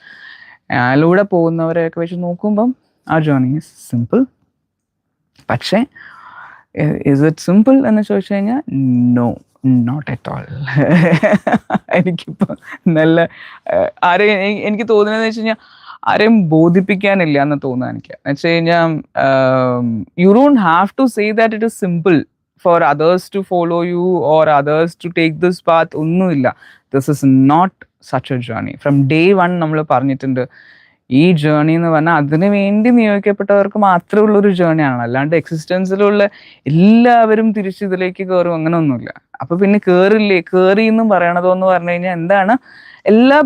അതിലൂടെ പോകുന്നവരെയൊക്കെ വെച്ച് നോക്കുമ്പം ആ ജേർണി ഈസ് സിമ്പിൾ. പക്ഷേ ഇസ് ഇറ്റ് സിമ്പിൾ എന്ന് ചോദിച്ചു കഴിഞ്ഞാൽ നോ, നോട്ട് അറ്റ് ഓൾ. എനിക്കിപ്പോൾ നല്ല എനിക്ക് തോന്നുന്നതെന്ന് വെച്ച് കഴിഞ്ഞാൽ ആരെയും ബോധിപ്പിക്കാനില്ല എന്ന് തോന്നുക എനിക്ക്. എന്ന് വെച്ച് കഴിഞ്ഞാൽ you don't have to say that it is simple for others to follow you or others to take this path. ഒന്നുമില്ല. This is not such a journey. From day one നമ്മൾ പറഞ്ഞിട്ടുണ്ട്, ഈ ജേർണി എന്ന് പറഞ്ഞാൽ അതിനു വേണ്ടി നിയോഗിക്കപ്പെട്ടവർക്ക് മാത്രമേ ഉള്ളൊരു ജേർണിയാണ്. അല്ലാണ്ട് എക്സിസ്റ്റൻസിലുള്ള എല്ലാവരും തിരിച്ച് ഇതിലേക്ക് കയറും അങ്ങനെ ഒന്നുമില്ല. അപ്പൊ പിന്നെ കയറി എന്നും പറയണതോ എന്ന് പറഞ്ഞു കഴിഞ്ഞാൽ എന്താണ്, എല്ലാ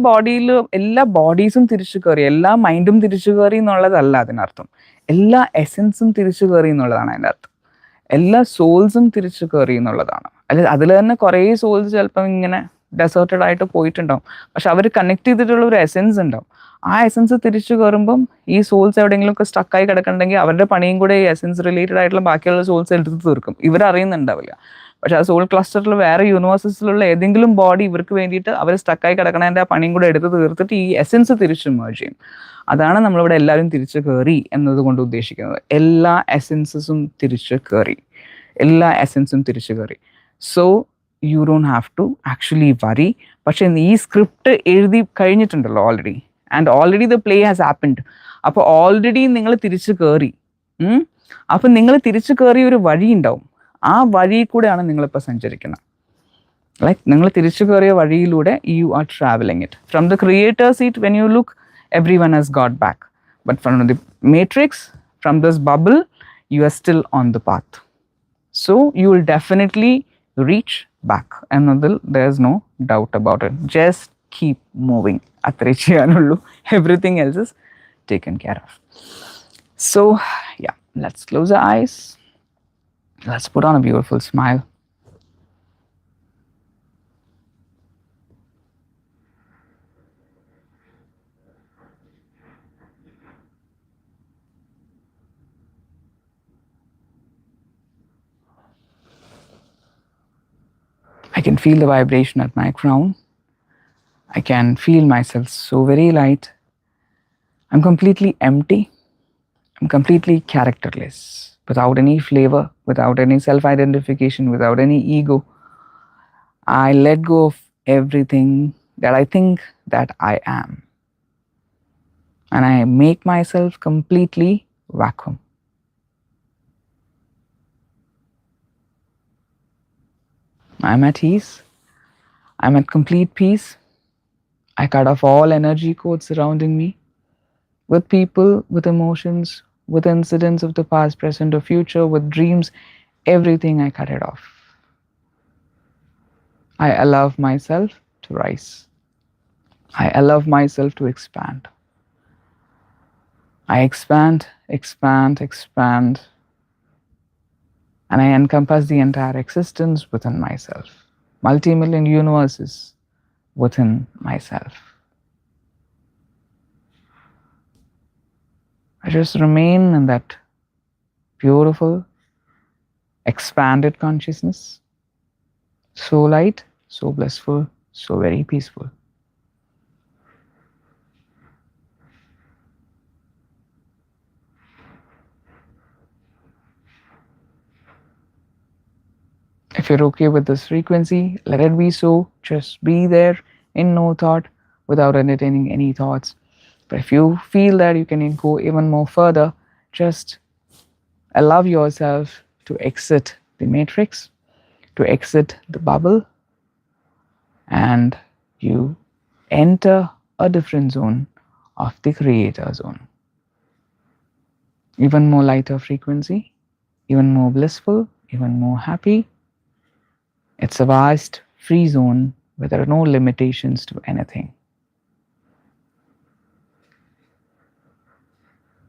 ബോഡീസും തിരിച്ചു കയറി, എല്ലാ മൈൻഡും തിരിച്ചു കയറി എന്നുള്ളതല്ല അതിനർത്ഥം. എല്ലാ എസൻസും തിരിച്ചു കയറി എന്നുള്ളതാണ് അതിൻ്റെ അർത്ഥം. എല്ലാ സോൾസും തിരിച്ചു കയറി എന്നുള്ളതാണ്. അല്ല, അതിൽ തന്നെ കുറേ സോൾസ് ചിലപ്പം ഇങ്ങനെ ഡെസേർട്ടഡ് ആയിട്ട് പോയിട്ടുണ്ടാവും. പക്ഷെ അവർ കണക്ട് ചെയ്തിട്ടുള്ള ഒരു എസൻസ് ഉണ്ടാവും. ആ എസൻസ് തിരിച്ചു കയറുമ്പം ഈ സോൾസ് എവിടെയെങ്കിലും ഒക്കെ സ്റ്റക്കായി കിടക്കണമെങ്കിൽ അവരുടെ പണിയും കൂടെ ഈ എസൻസ് റിലേറ്റഡ് ആയിട്ടുള്ള ബാക്കിയുള്ള സോൾസ് എടുത്ത് തീർക്കും. ഇവരറിയുന്നുണ്ടാവില്ല. പക്ഷെ ആ സോൾ ക്ലസ്റ്ററിൽ വേറെ യൂണിവേഴ്സസിലുള്ള ഏതെങ്കിലും ബോഡി ഇവർക്ക് വേണ്ടിയിട്ട് അവർ സ്റ്റക്കായി കിടക്കണതിൻ്റെ ആ പണിയും കൂടെ എടുത്ത് തീർത്തിട്ട് ഈ എസൻസ് തിരിച്ചു മേർജ് ചെയ്യും. അതാണ് നമ്മളിവിടെ എല്ലാവരും തിരിച്ചു കയറി എന്നതുകൊണ്ട് ഉദ്ദേശിക്കുന്നത്. എല്ലാ എസൻസും തിരിച്ചു കയറി. So you don't have to actually worry. പക്ഷെ ഈ സ്ക്രിപ്റ്റ് എഴുതി കഴിഞ്ഞിട്ടുണ്ടല്ലോ already, and already the play has happened. അപ്പോൾ ഓൾറെഡി നിങ്ങൾ തിരിച്ചു കയറി. അപ്പം നിങ്ങൾ തിരിച്ചു കയറിയ ഒരു വഴി ഉണ്ടാവും. ആ വഴി കൂടെയാണ് നിങ്ങളിപ്പോൾ സഞ്ചരിക്കുന്നത്. ലൈക്ക് നിങ്ങൾ തിരിച്ചു കയറിയ വഴിയിലൂടെ you are travelling it. From the creator seat when you look, every one has got back. But from the matrix, from this bubble, you are still on the path. So you will definitely reach back. And there's no doubt about it. Just keep moving. Everything else is taken care of. So yeah, let's close our eyes. Let's put on a beautiful smile. I can feel the vibration at my crown. I can feel myself so very light. I'm completely empty. I'm completely characterless, without any flavor, without any self-identification, without any ego. I let go of everything that I think that I am. And I make myself completely vacuum. I'm at ease. I'm at complete peace. I cut off all energy codes surrounding me, with people, with emotions, with incidents of the past, present, or future, with dreams, everything I cut it off. I allow myself to rise. I allow myself to expand. I expand, expand, expand, and I encompass the entire existence within myself, multi-million universes within myself. I just remain in that beautiful, expanded consciousness, so light, so blissful, so very peaceful. If you're okay with this frequency, let it be so. Just be there in no thought without entertaining any thoughts. But if you feel that you can go even more further, just allow yourself to exit the matrix, to exit the bubble, and you enter a different zone of the creator zone. Even more lighter frequency, even more blissful, even more happy. It's a vast free zone where there are no limitations to anything.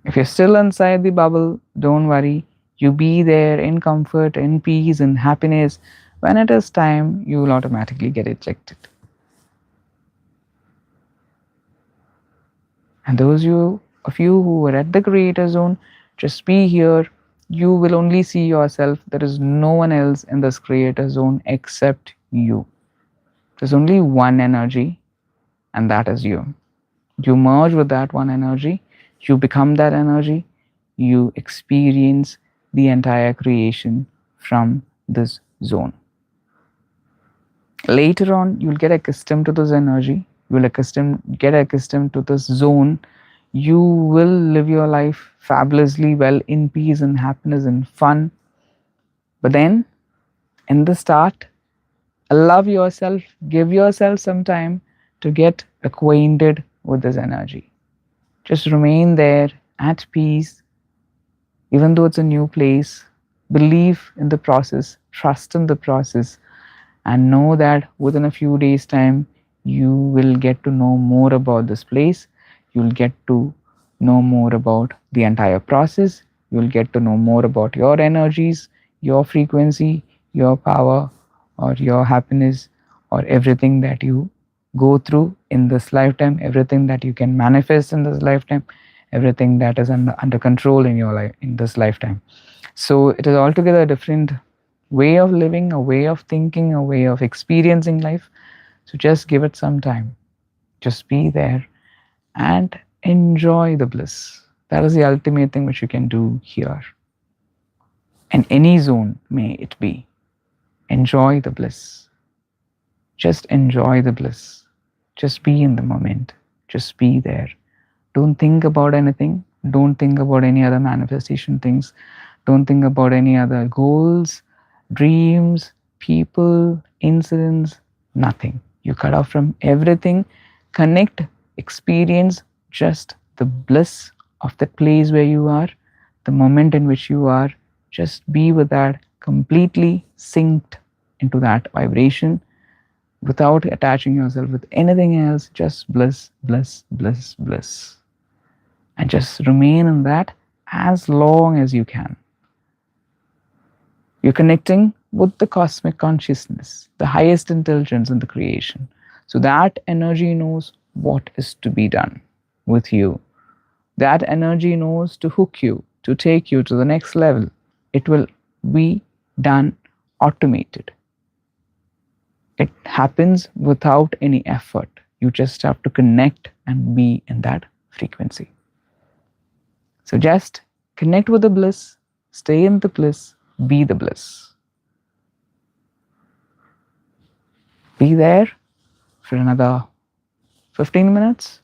If you're still inside the bubble, don't worry. You be there in comfort, in peace, in happiness. When it is time, you will automatically get ejected. And those of you who are at the creator zone, just be here. You will only see yourself. There is no one else in this creator zone except you. There's only one energy, and that is you. You merge with that one energy, you become that energy, you experience the entire creation from this zone. Later on, you'll get accustomed to this energy, you'll get accustomed to this zone. You will live your life fabulously well in peace and happiness and fun. But then, in the start, allow yourself, give yourself some time to get acquainted with this energy. Just remain there at peace, even though it's a new place. Believe in the process, trust in the process, and know that within a few days' time, you will get to know more about this place. You'll get to know more about the entire process. You'll get to know more about your energies, your frequency, your power, or your happiness, or everything that you go through in this lifetime, everything that you can manifest in this lifetime, everything that is under control in your life in this lifetime. So it is altogether a different way of living, a way of thinking, a way of experiencing life. So just give it some time. Just be there and enjoy the bliss. That is the ultimate thing which you can do here. In any zone may it be. Enjoy the bliss. Just enjoy the bliss. Just be in the moment. Just be there. Don't think about anything. Don't think about any other manifestation things. Don't think about any other goals, dreams, people, incidents, nothing. You cut off from everything. Connect, experience just the bliss of the place where you are, the moment in which you are. Just be with that, completely synced into that vibration without attaching yourself with anything else. Just bliss, bliss, bliss, bliss. And just remain in that as long as you can. You're connecting with the cosmic consciousness, the highest intelligence in the creation. So that energy knows what is to be done with you. That energy knows to hook you, to take you to the next level. It will be done automated. It happens without any effort. You just have to connect and be in that frequency. So just connect with the bliss, stay in the bliss, be the bliss. Be there for another 15 minutes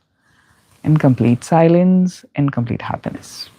in complete silence, in complete happiness.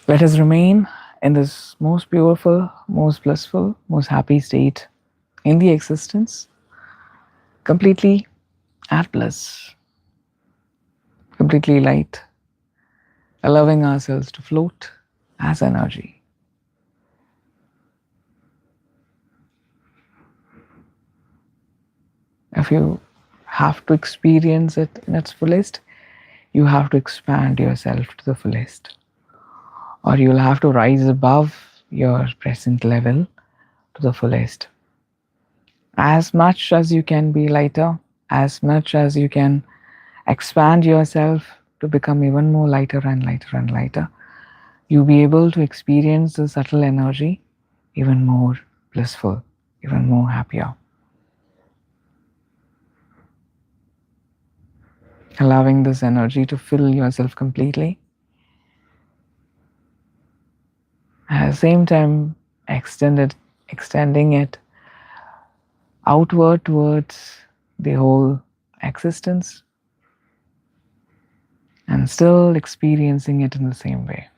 Let us remain in this most beautiful, most blissful, most happy state in the existence, completely at bliss, completely light, allowing ourselves to float as energy. If you have to experience it in its fullest, you have to expand yourself to the fullest, or you'll have to rise above your present level to the fullest. As much as you can be lighter, as much as you can expand yourself to become even more lighter and lighter and lighter, you'll be able to experience the subtle energy even more blissful, even more happier. Allowing this energy to fill yourself completely. At the same time, extending it outward towards the whole existence, and still experiencing it in the same way.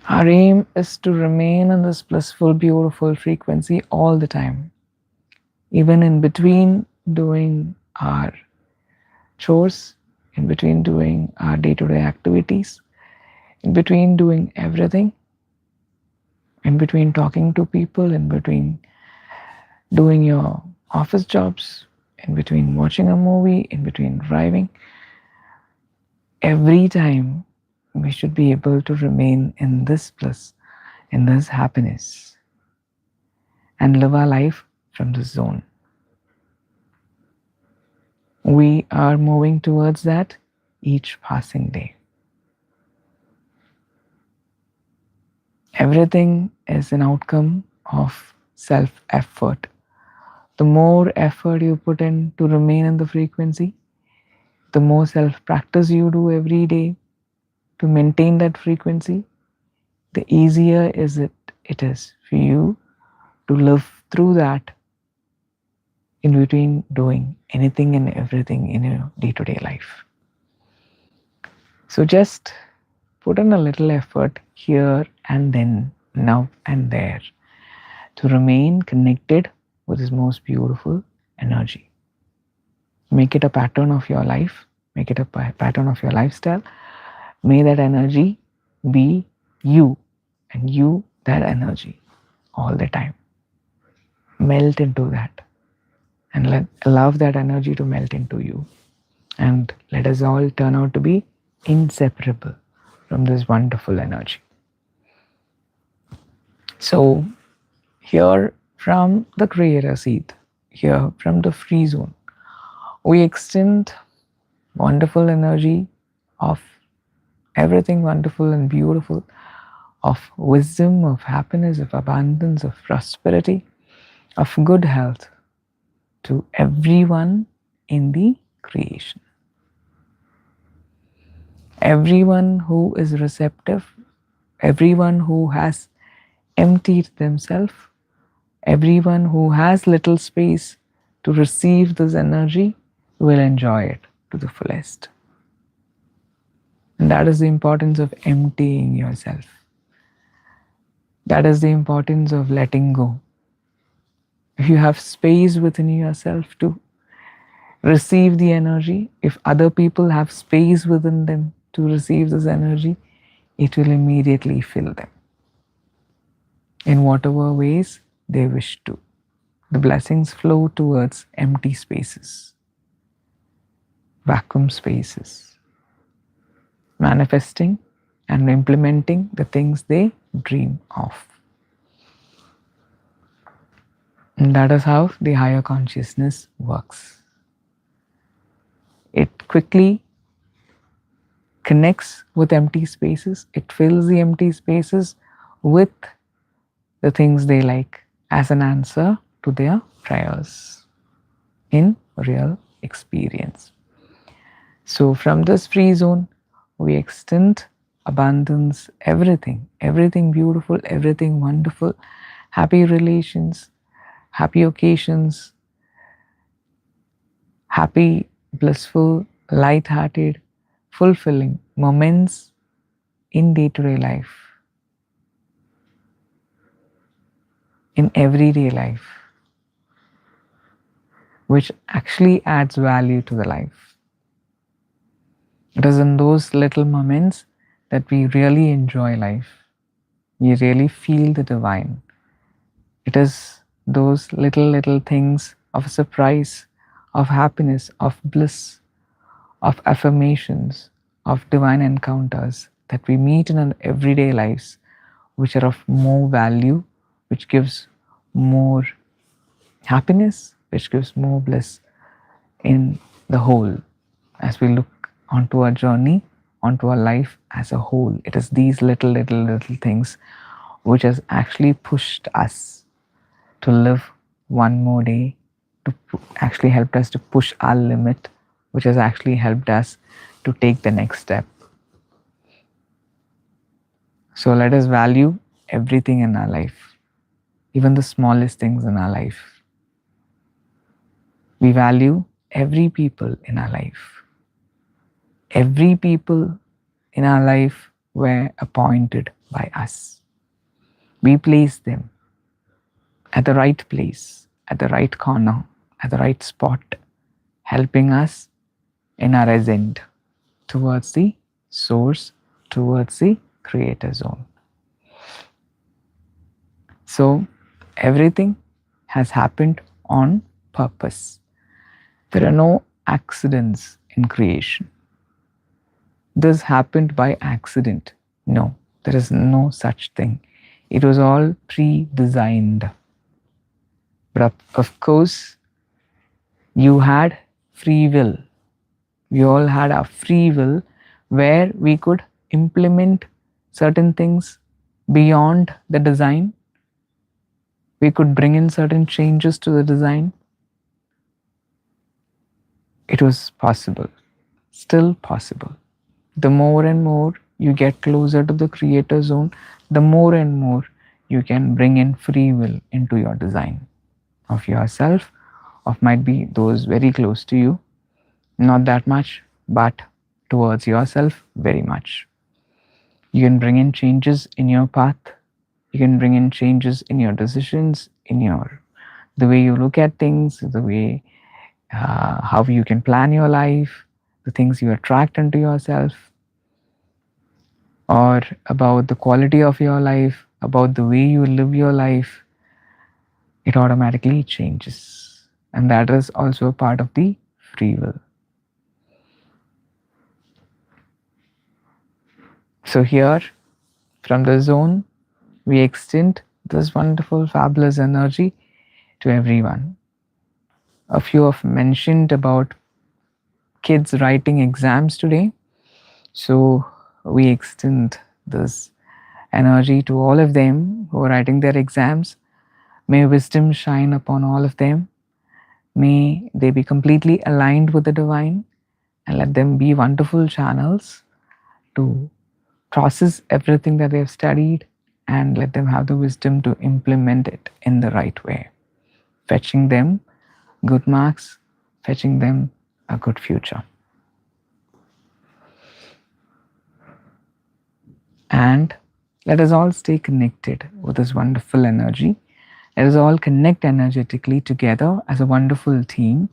Our aim is to remain in this blissful, beautiful frequency all the time, even in between doing our chores, in between doing our day-to-day activities, in between doing everything, in between talking to people, in between doing your office jobs, in between watching a movie, in between driving. Every time we should be able to remain in this bliss, in this happiness, and live our life from this zone. We are moving towards that each passing day. Everything is an outcome of self-effort. The more effort you put in to remain in the frequency, the more self-practice you do every day to maintain that frequency, the easier it is for you to live through that in between doing anything and everything in your day-to-day life. So just put in a little effort here and then, now and there, to remain connected with this most beautiful energy. Make it a pattern of your life. Make it a pattern of your lifestyle. May that energy be you, and you that energy all the time. Melt into that, and allow that energy to melt into you. And let us all turn out to be inseparable from this wonderful energy. So here from the creator seat, here from the free zone, we extend wonderful energy of everything wonderful and beautiful, of wisdom, of happiness, of abundance, of prosperity, of good health to everyone in the creation. Everyone who is receptive, everyone who has emptied themselves, everyone who has little space to receive this energy will enjoy it to the fullest. And that is the importance of emptying yourself. That is the importance of letting go. If you have space within yourself to receive the energy, if other people have space within them to receive this energy, it will immediately fill them in whatever ways they wish to. The blessings flow towards empty spaces, vacuum spaces, manifesting and implementing the things they dream of. And that is how the higher consciousness works. It quickly connects with empty spaces. It fills the empty spaces with the things they like as an answer to their prayers in real experience. So, from this free zone, we extend abundance, everything beautiful, everything wonderful, happy relations, happy occasions, happy, blissful, light-hearted, fulfilling moments in day-to-day life, in everyday life, which actually adds value to the life. It is in those little moments that we really enjoy life. We really feel the divine. It is those little things of surprise, of happiness, of bliss, of affirmations, of divine encounters that we meet in our everyday lives, which are of more value, which gives more happiness, which gives more bliss in the whole. As we look onto our journey, onto our life as a whole, it is these little things which has actually pushed us to live one more day, to actually helped us to push our limit, which has actually helped us to take the next step. So let us value everything in our life, even the smallest things in our life. We value every people in our life. Every people in our life were appointed by us. We place them at the right place, at the right corner, at the right spot, helping us in our ascent towards the source, towards the creator zone. So everything has happened on purpose. There are no accidents in creation. This happened by accident. No, there is no such thing. It was all pre-designed. But of course, you had free will. We all had our free will where we could implement certain things beyond the design. We could bring in certain changes to the design. It was possible, still possible. The more and more you get closer to the creator zone, the more and more you can bring in free will into your design of yourself, of might be those very close to you, not that much, but towards yourself very much. You can bring in changes in your path. You can bring in changes in your decisions, in the way you look at things, the way how you can plan your life, the things you attract into yourself, or about the quality of your life, about the way you live your life. It automatically changes, and that is also a part of the free will. So here, from the zone, we extend this wonderful, fabulous energy to everyone. A few have mentioned about kids writing exams today. So we extend this energy to all of them who are writing their exams. May wisdom shine upon all of them. May they be completely aligned with the divine, and let them be wonderful channels to process everything that they have studied, and let them have the wisdom to implement it in the right way, fetching them good marks, fetching them a good future. And let us all stay connected with this wonderful energy. Let us all connect energetically together as a wonderful team.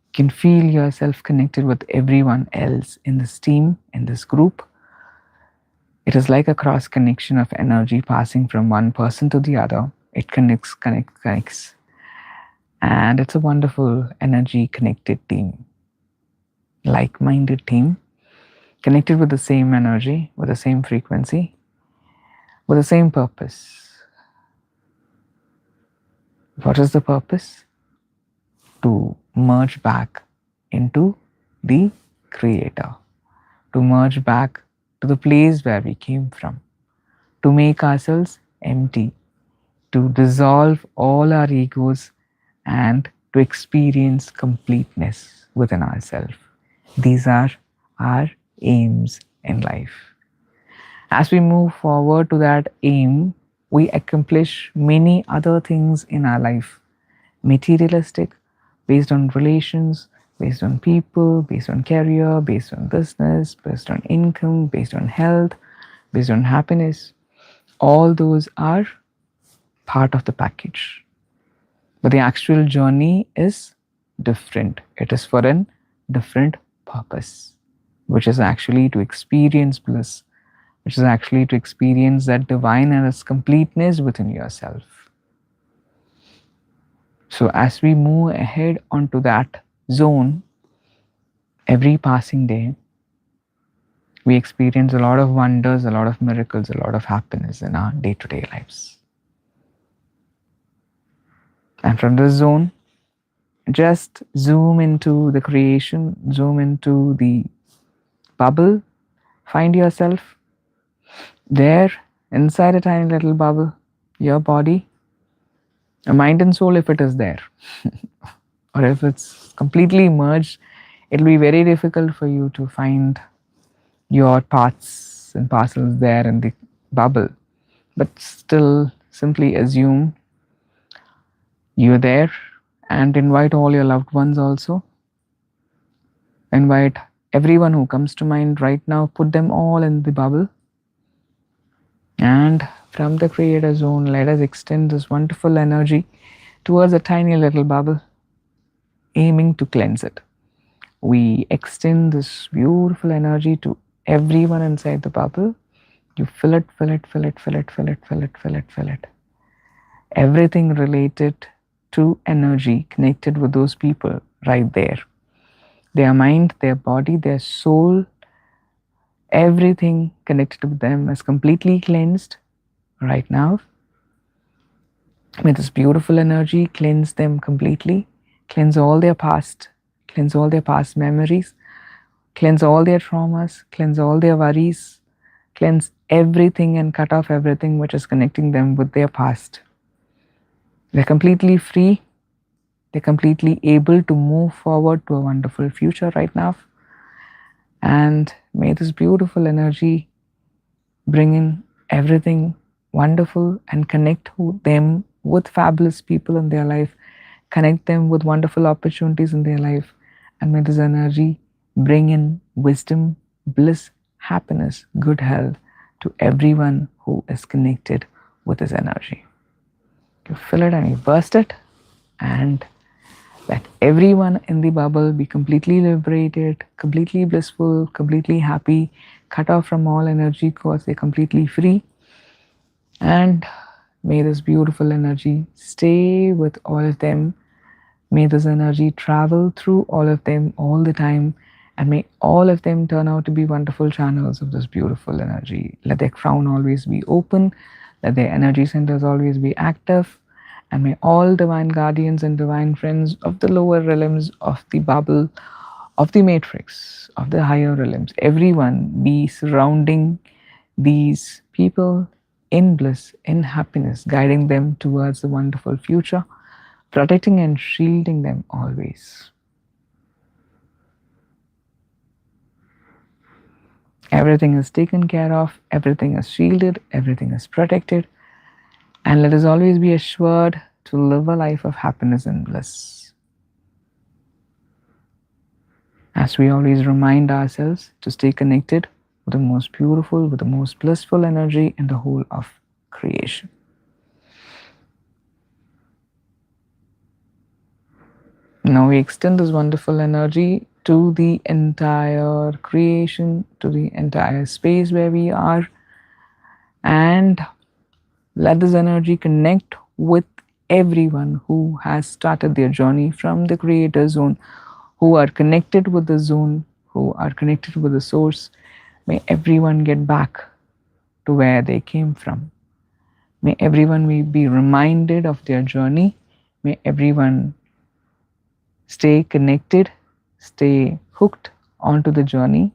You can feel yourself connected with everyone else in this team, in this group. It is like a cross connection of energy passing from one person to the other. It connects. And it's a wonderful energy connected team, like-minded team, connected with the same energy, with the same frequency, with the same purpose. What is the purpose? To merge back into the creator, to merge back to the place where we came from, to make ourselves empty, to dissolve all our egos, and to experience completeness within ourselves. These are our aims in life. As we move forward to that aim, we accomplish many other things in our life, materialistic, based on relations, based on people, based on career, based on business, based on income, based on health, based on happiness. All those are part of the package. But the actual journey is different. It is for a different purpose, which is actually to experience bliss, which is actually to experience that divine and its completeness within yourself. So, as we move ahead onto that zone, every passing day, we experience a lot of wonders, a lot of miracles, a lot of happiness in our day to day lives. And from this zone, just zoom into the creation, zoom into the bubble, find yourself there inside a tiny little bubble, your body, a mind and soul if it is there. Or if it's completely merged, it'll be very difficult for you to find your parts and parcels there in the bubble. But still, simply assume you're there and invite all your loved ones also. Invite everyone who comes to mind right now, put them all in the bubble. And from the creator zone, let us extend this wonderful energy towards a tiny little bubble, aiming to cleanse it. We extend this beautiful energy to everyone inside the bubble. You fill it, fill it, fill it, fill it, fill it, fill it, fill it, fill it. Everything related to energy connected with those people right there. Their mind, their body, their soul, everything connected with them is completely cleansed right now. May this beautiful energy cleanse them completely, cleanse all their past memories, cleanse all their traumas, cleanse all their worries, cleanse everything and cut off everything which is connecting them with their past. They're completely free. They're completely able to move forward to a wonderful future right now. And may this beautiful energy bring in everything wonderful and connect them with fabulous people in their life, connect them with wonderful opportunities in their life. And may this energy bring in wisdom, bliss, happiness, good health to everyone who is connected with this energy. You fill it and you burst it, and let everyone in the bubble be completely liberated, completely blissful, completely happy, cut off from all energy cause they're completely free. And may this beautiful energy stay with all of them. May this energy travel through all of them all the time, and may all of them turn out to be wonderful channels of this beautiful energy. Let their crown always be open, let their energy centers always be active, and may all divine guardians and divine friends of the lower realms of the bubble, of the matrix, of the higher realms, everyone be surrounding these people in bliss, in happiness, guiding them towards the wonderful future, protecting and shielding them always. Everything is taken care of, everything is shielded, everything is protected, and let us always be assured to live a life of happiness and bliss. As we always remind ourselves to stay connected with the most beautiful, with the most blissful energy in the whole of creation. Now we extend this wonderful energy to the entire creation, to the entire space where we are, and let this energy connect with everyone who has started their journey from the creator zone, who are connected with the zone, who are connected with the source. May everyone get back to where they came from. May everyone be reminded of their journey. May everyone stay connected, stay hooked onto the journey,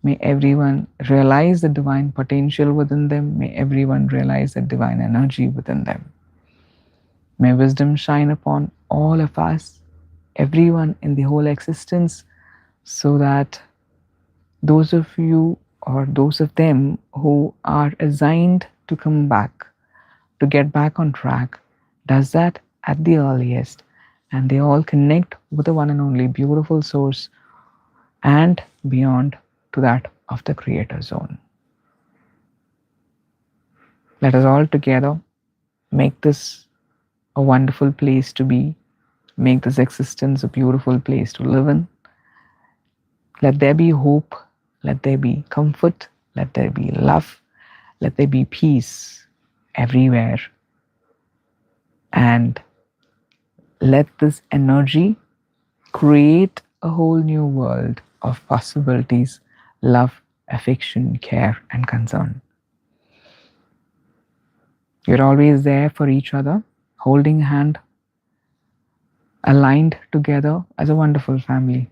May everyone realize the divine potential within them. May everyone realize the divine energy within them. May wisdom shine upon all of us, everyone in the whole existence, so that those of you or those of them who are assigned to come back, to get back on track, does that at the earliest, and they all connect with the one and only beautiful source and beyond to that of the creator zone. Let us all together make this a wonderful place to be, make this existence a beautiful place to live in. Let there be hope, let there be comfort, let there be love, let there be peace everywhere. And let this energy create a whole new world of possibilities, love, affection, care, and concern. You're always there for each other, holding hand, aligned together as a wonderful family.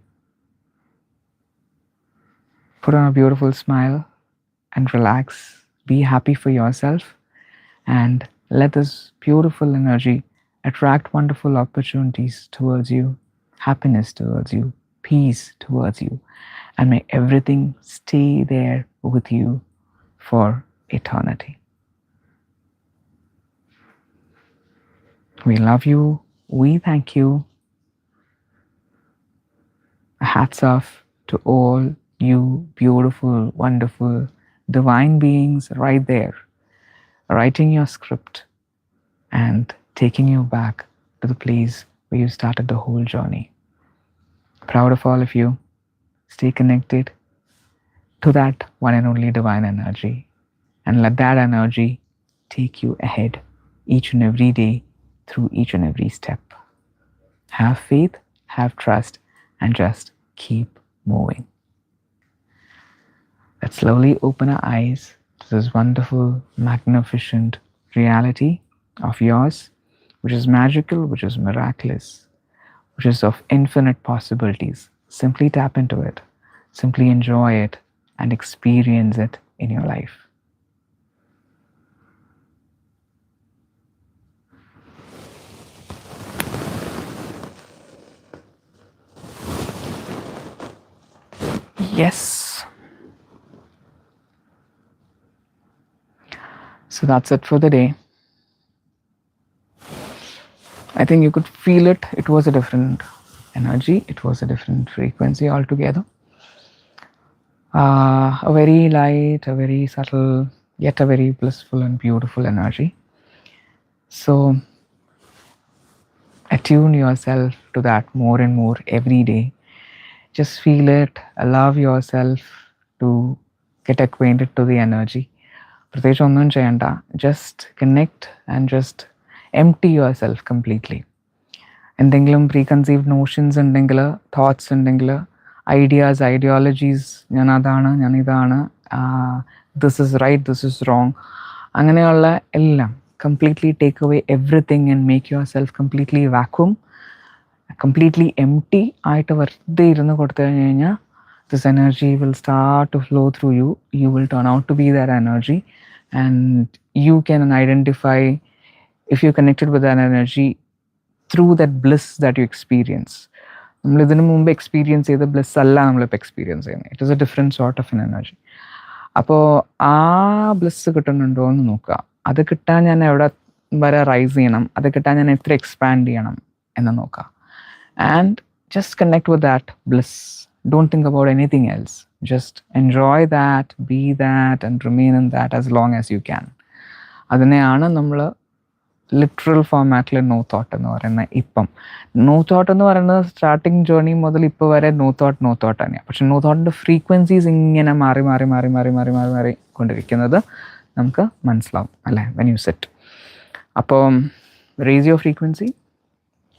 Put on a beautiful smile and relax. Be happy for yourself, and let this beautiful energy attract wonderful opportunities towards you, happiness towards you, peace towards you, and may everything stay there with you for eternity. We love you. We thank you. Hats off to all you beautiful, wonderful, divine beings right there, writing your script and taking you back to the place where you started the whole journey. Proud of all of you. Stay connected to that one and only divine energy, and let that energy take you ahead each and every day through each and every step. Have faith, have trust, and just keep moving. Let's slowly open our eyes to this wonderful, magnificent reality of yours, which is magical, which is miraculous, which is of infinite possibilities. Simply tap into it, simply enjoy it, and experience it in your life. Yes. So that's it for the day. I think you could feel it. It was a different energy. It was a different frequency altogether. A very light, a very subtle, yet a very blissful and beautiful energy. So attune yourself to that more and more every day. Just feel it. Allow yourself to get acquainted to the energy. പ്രത്യേകിച്ച് ഒന്നും ചെയ്യണ്ട. Just connect and just empty yourself completely. എന്തെങ്കിലും preconceived notions ഉണ്ടെങ്കിൽ, thoughts ഉണ്ടെങ്കിൽ, ideas, ideologies, ഞാൻ അതാണ്, ഞാൻ ഇതാണ്, this is right, this is wrong, അങ്ങനെയുള്ള എല്ലാം completely take away everything and make yourself completely vacuum, completely empty ആയിട്ട് വെറുതെ ഇരുന്ന് കൊടുത്തു കഴിഞ്ഞ് കഴിഞ്ഞാൽ this energy will start to flow through you. You will turn out to be that energy, and you can identify if you're connected with that energy through that bliss that you experience. നമ്മൾ ഇതിനു മുമ്പ് experience ചെയ്ത bliss അല്ല നമ്മളിപ്പോൾ experience ചെയ്യുന്നത്. It is A different sort of N energy. അപ്പോൾ ആ bliss കിട്ടുന്നുണ്ടോ എന്ന് നോക്കുക. അത് കിട്ടാൻ ഞാൻ എവിടെ വരെ റൈസ് ചെയ്യണം, അത് കിട്ടാൻ ഞാൻ എത്ര എക്സ്പാൻഡ് ചെയ്യണം എന്ന് നോക്കുക. And just connect with that bliss. Don't think about anything else. Just enjoy that, be that, and remain in that as long as you can. അതിനെയാണ് നമ്മൾ ലിറ്ററൽ ഫോമാറ്റിൽ നോ തോട്ട് എന്ന് പറയുന്നത്. ഇപ്പം നോ തോട്ട് എന്ന് പറയുന്നത് സ്റ്റാർട്ടിങ് ജേർണി മുതൽ ഇപ്പോൾ വരെ നോ തോട്ട് തന്നെയാണ്. പക്ഷെ നോ തോട്ടിൻ്റെ ഫ്രീക്വൻസീസ് ഇങ്ങനെ മാറി മാറി മാറി മാറി മാറി മാറി മാറി കൊണ്ടിരിക്കുന്നത് നമുക്ക് മനസ്സിലാവും അല്ലേ, വെൻ യു സെറ്റ്. അപ്പോൾ raise your frequency,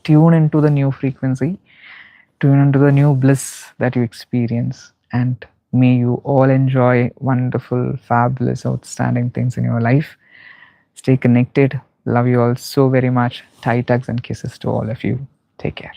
tune into the new frequency, tune into the new bliss that you experience, and may you all enjoy wonderful, fabulous, outstanding things in your life. Stay connected. Love you all so very much. Tight hugs and kisses to all of you. Take care.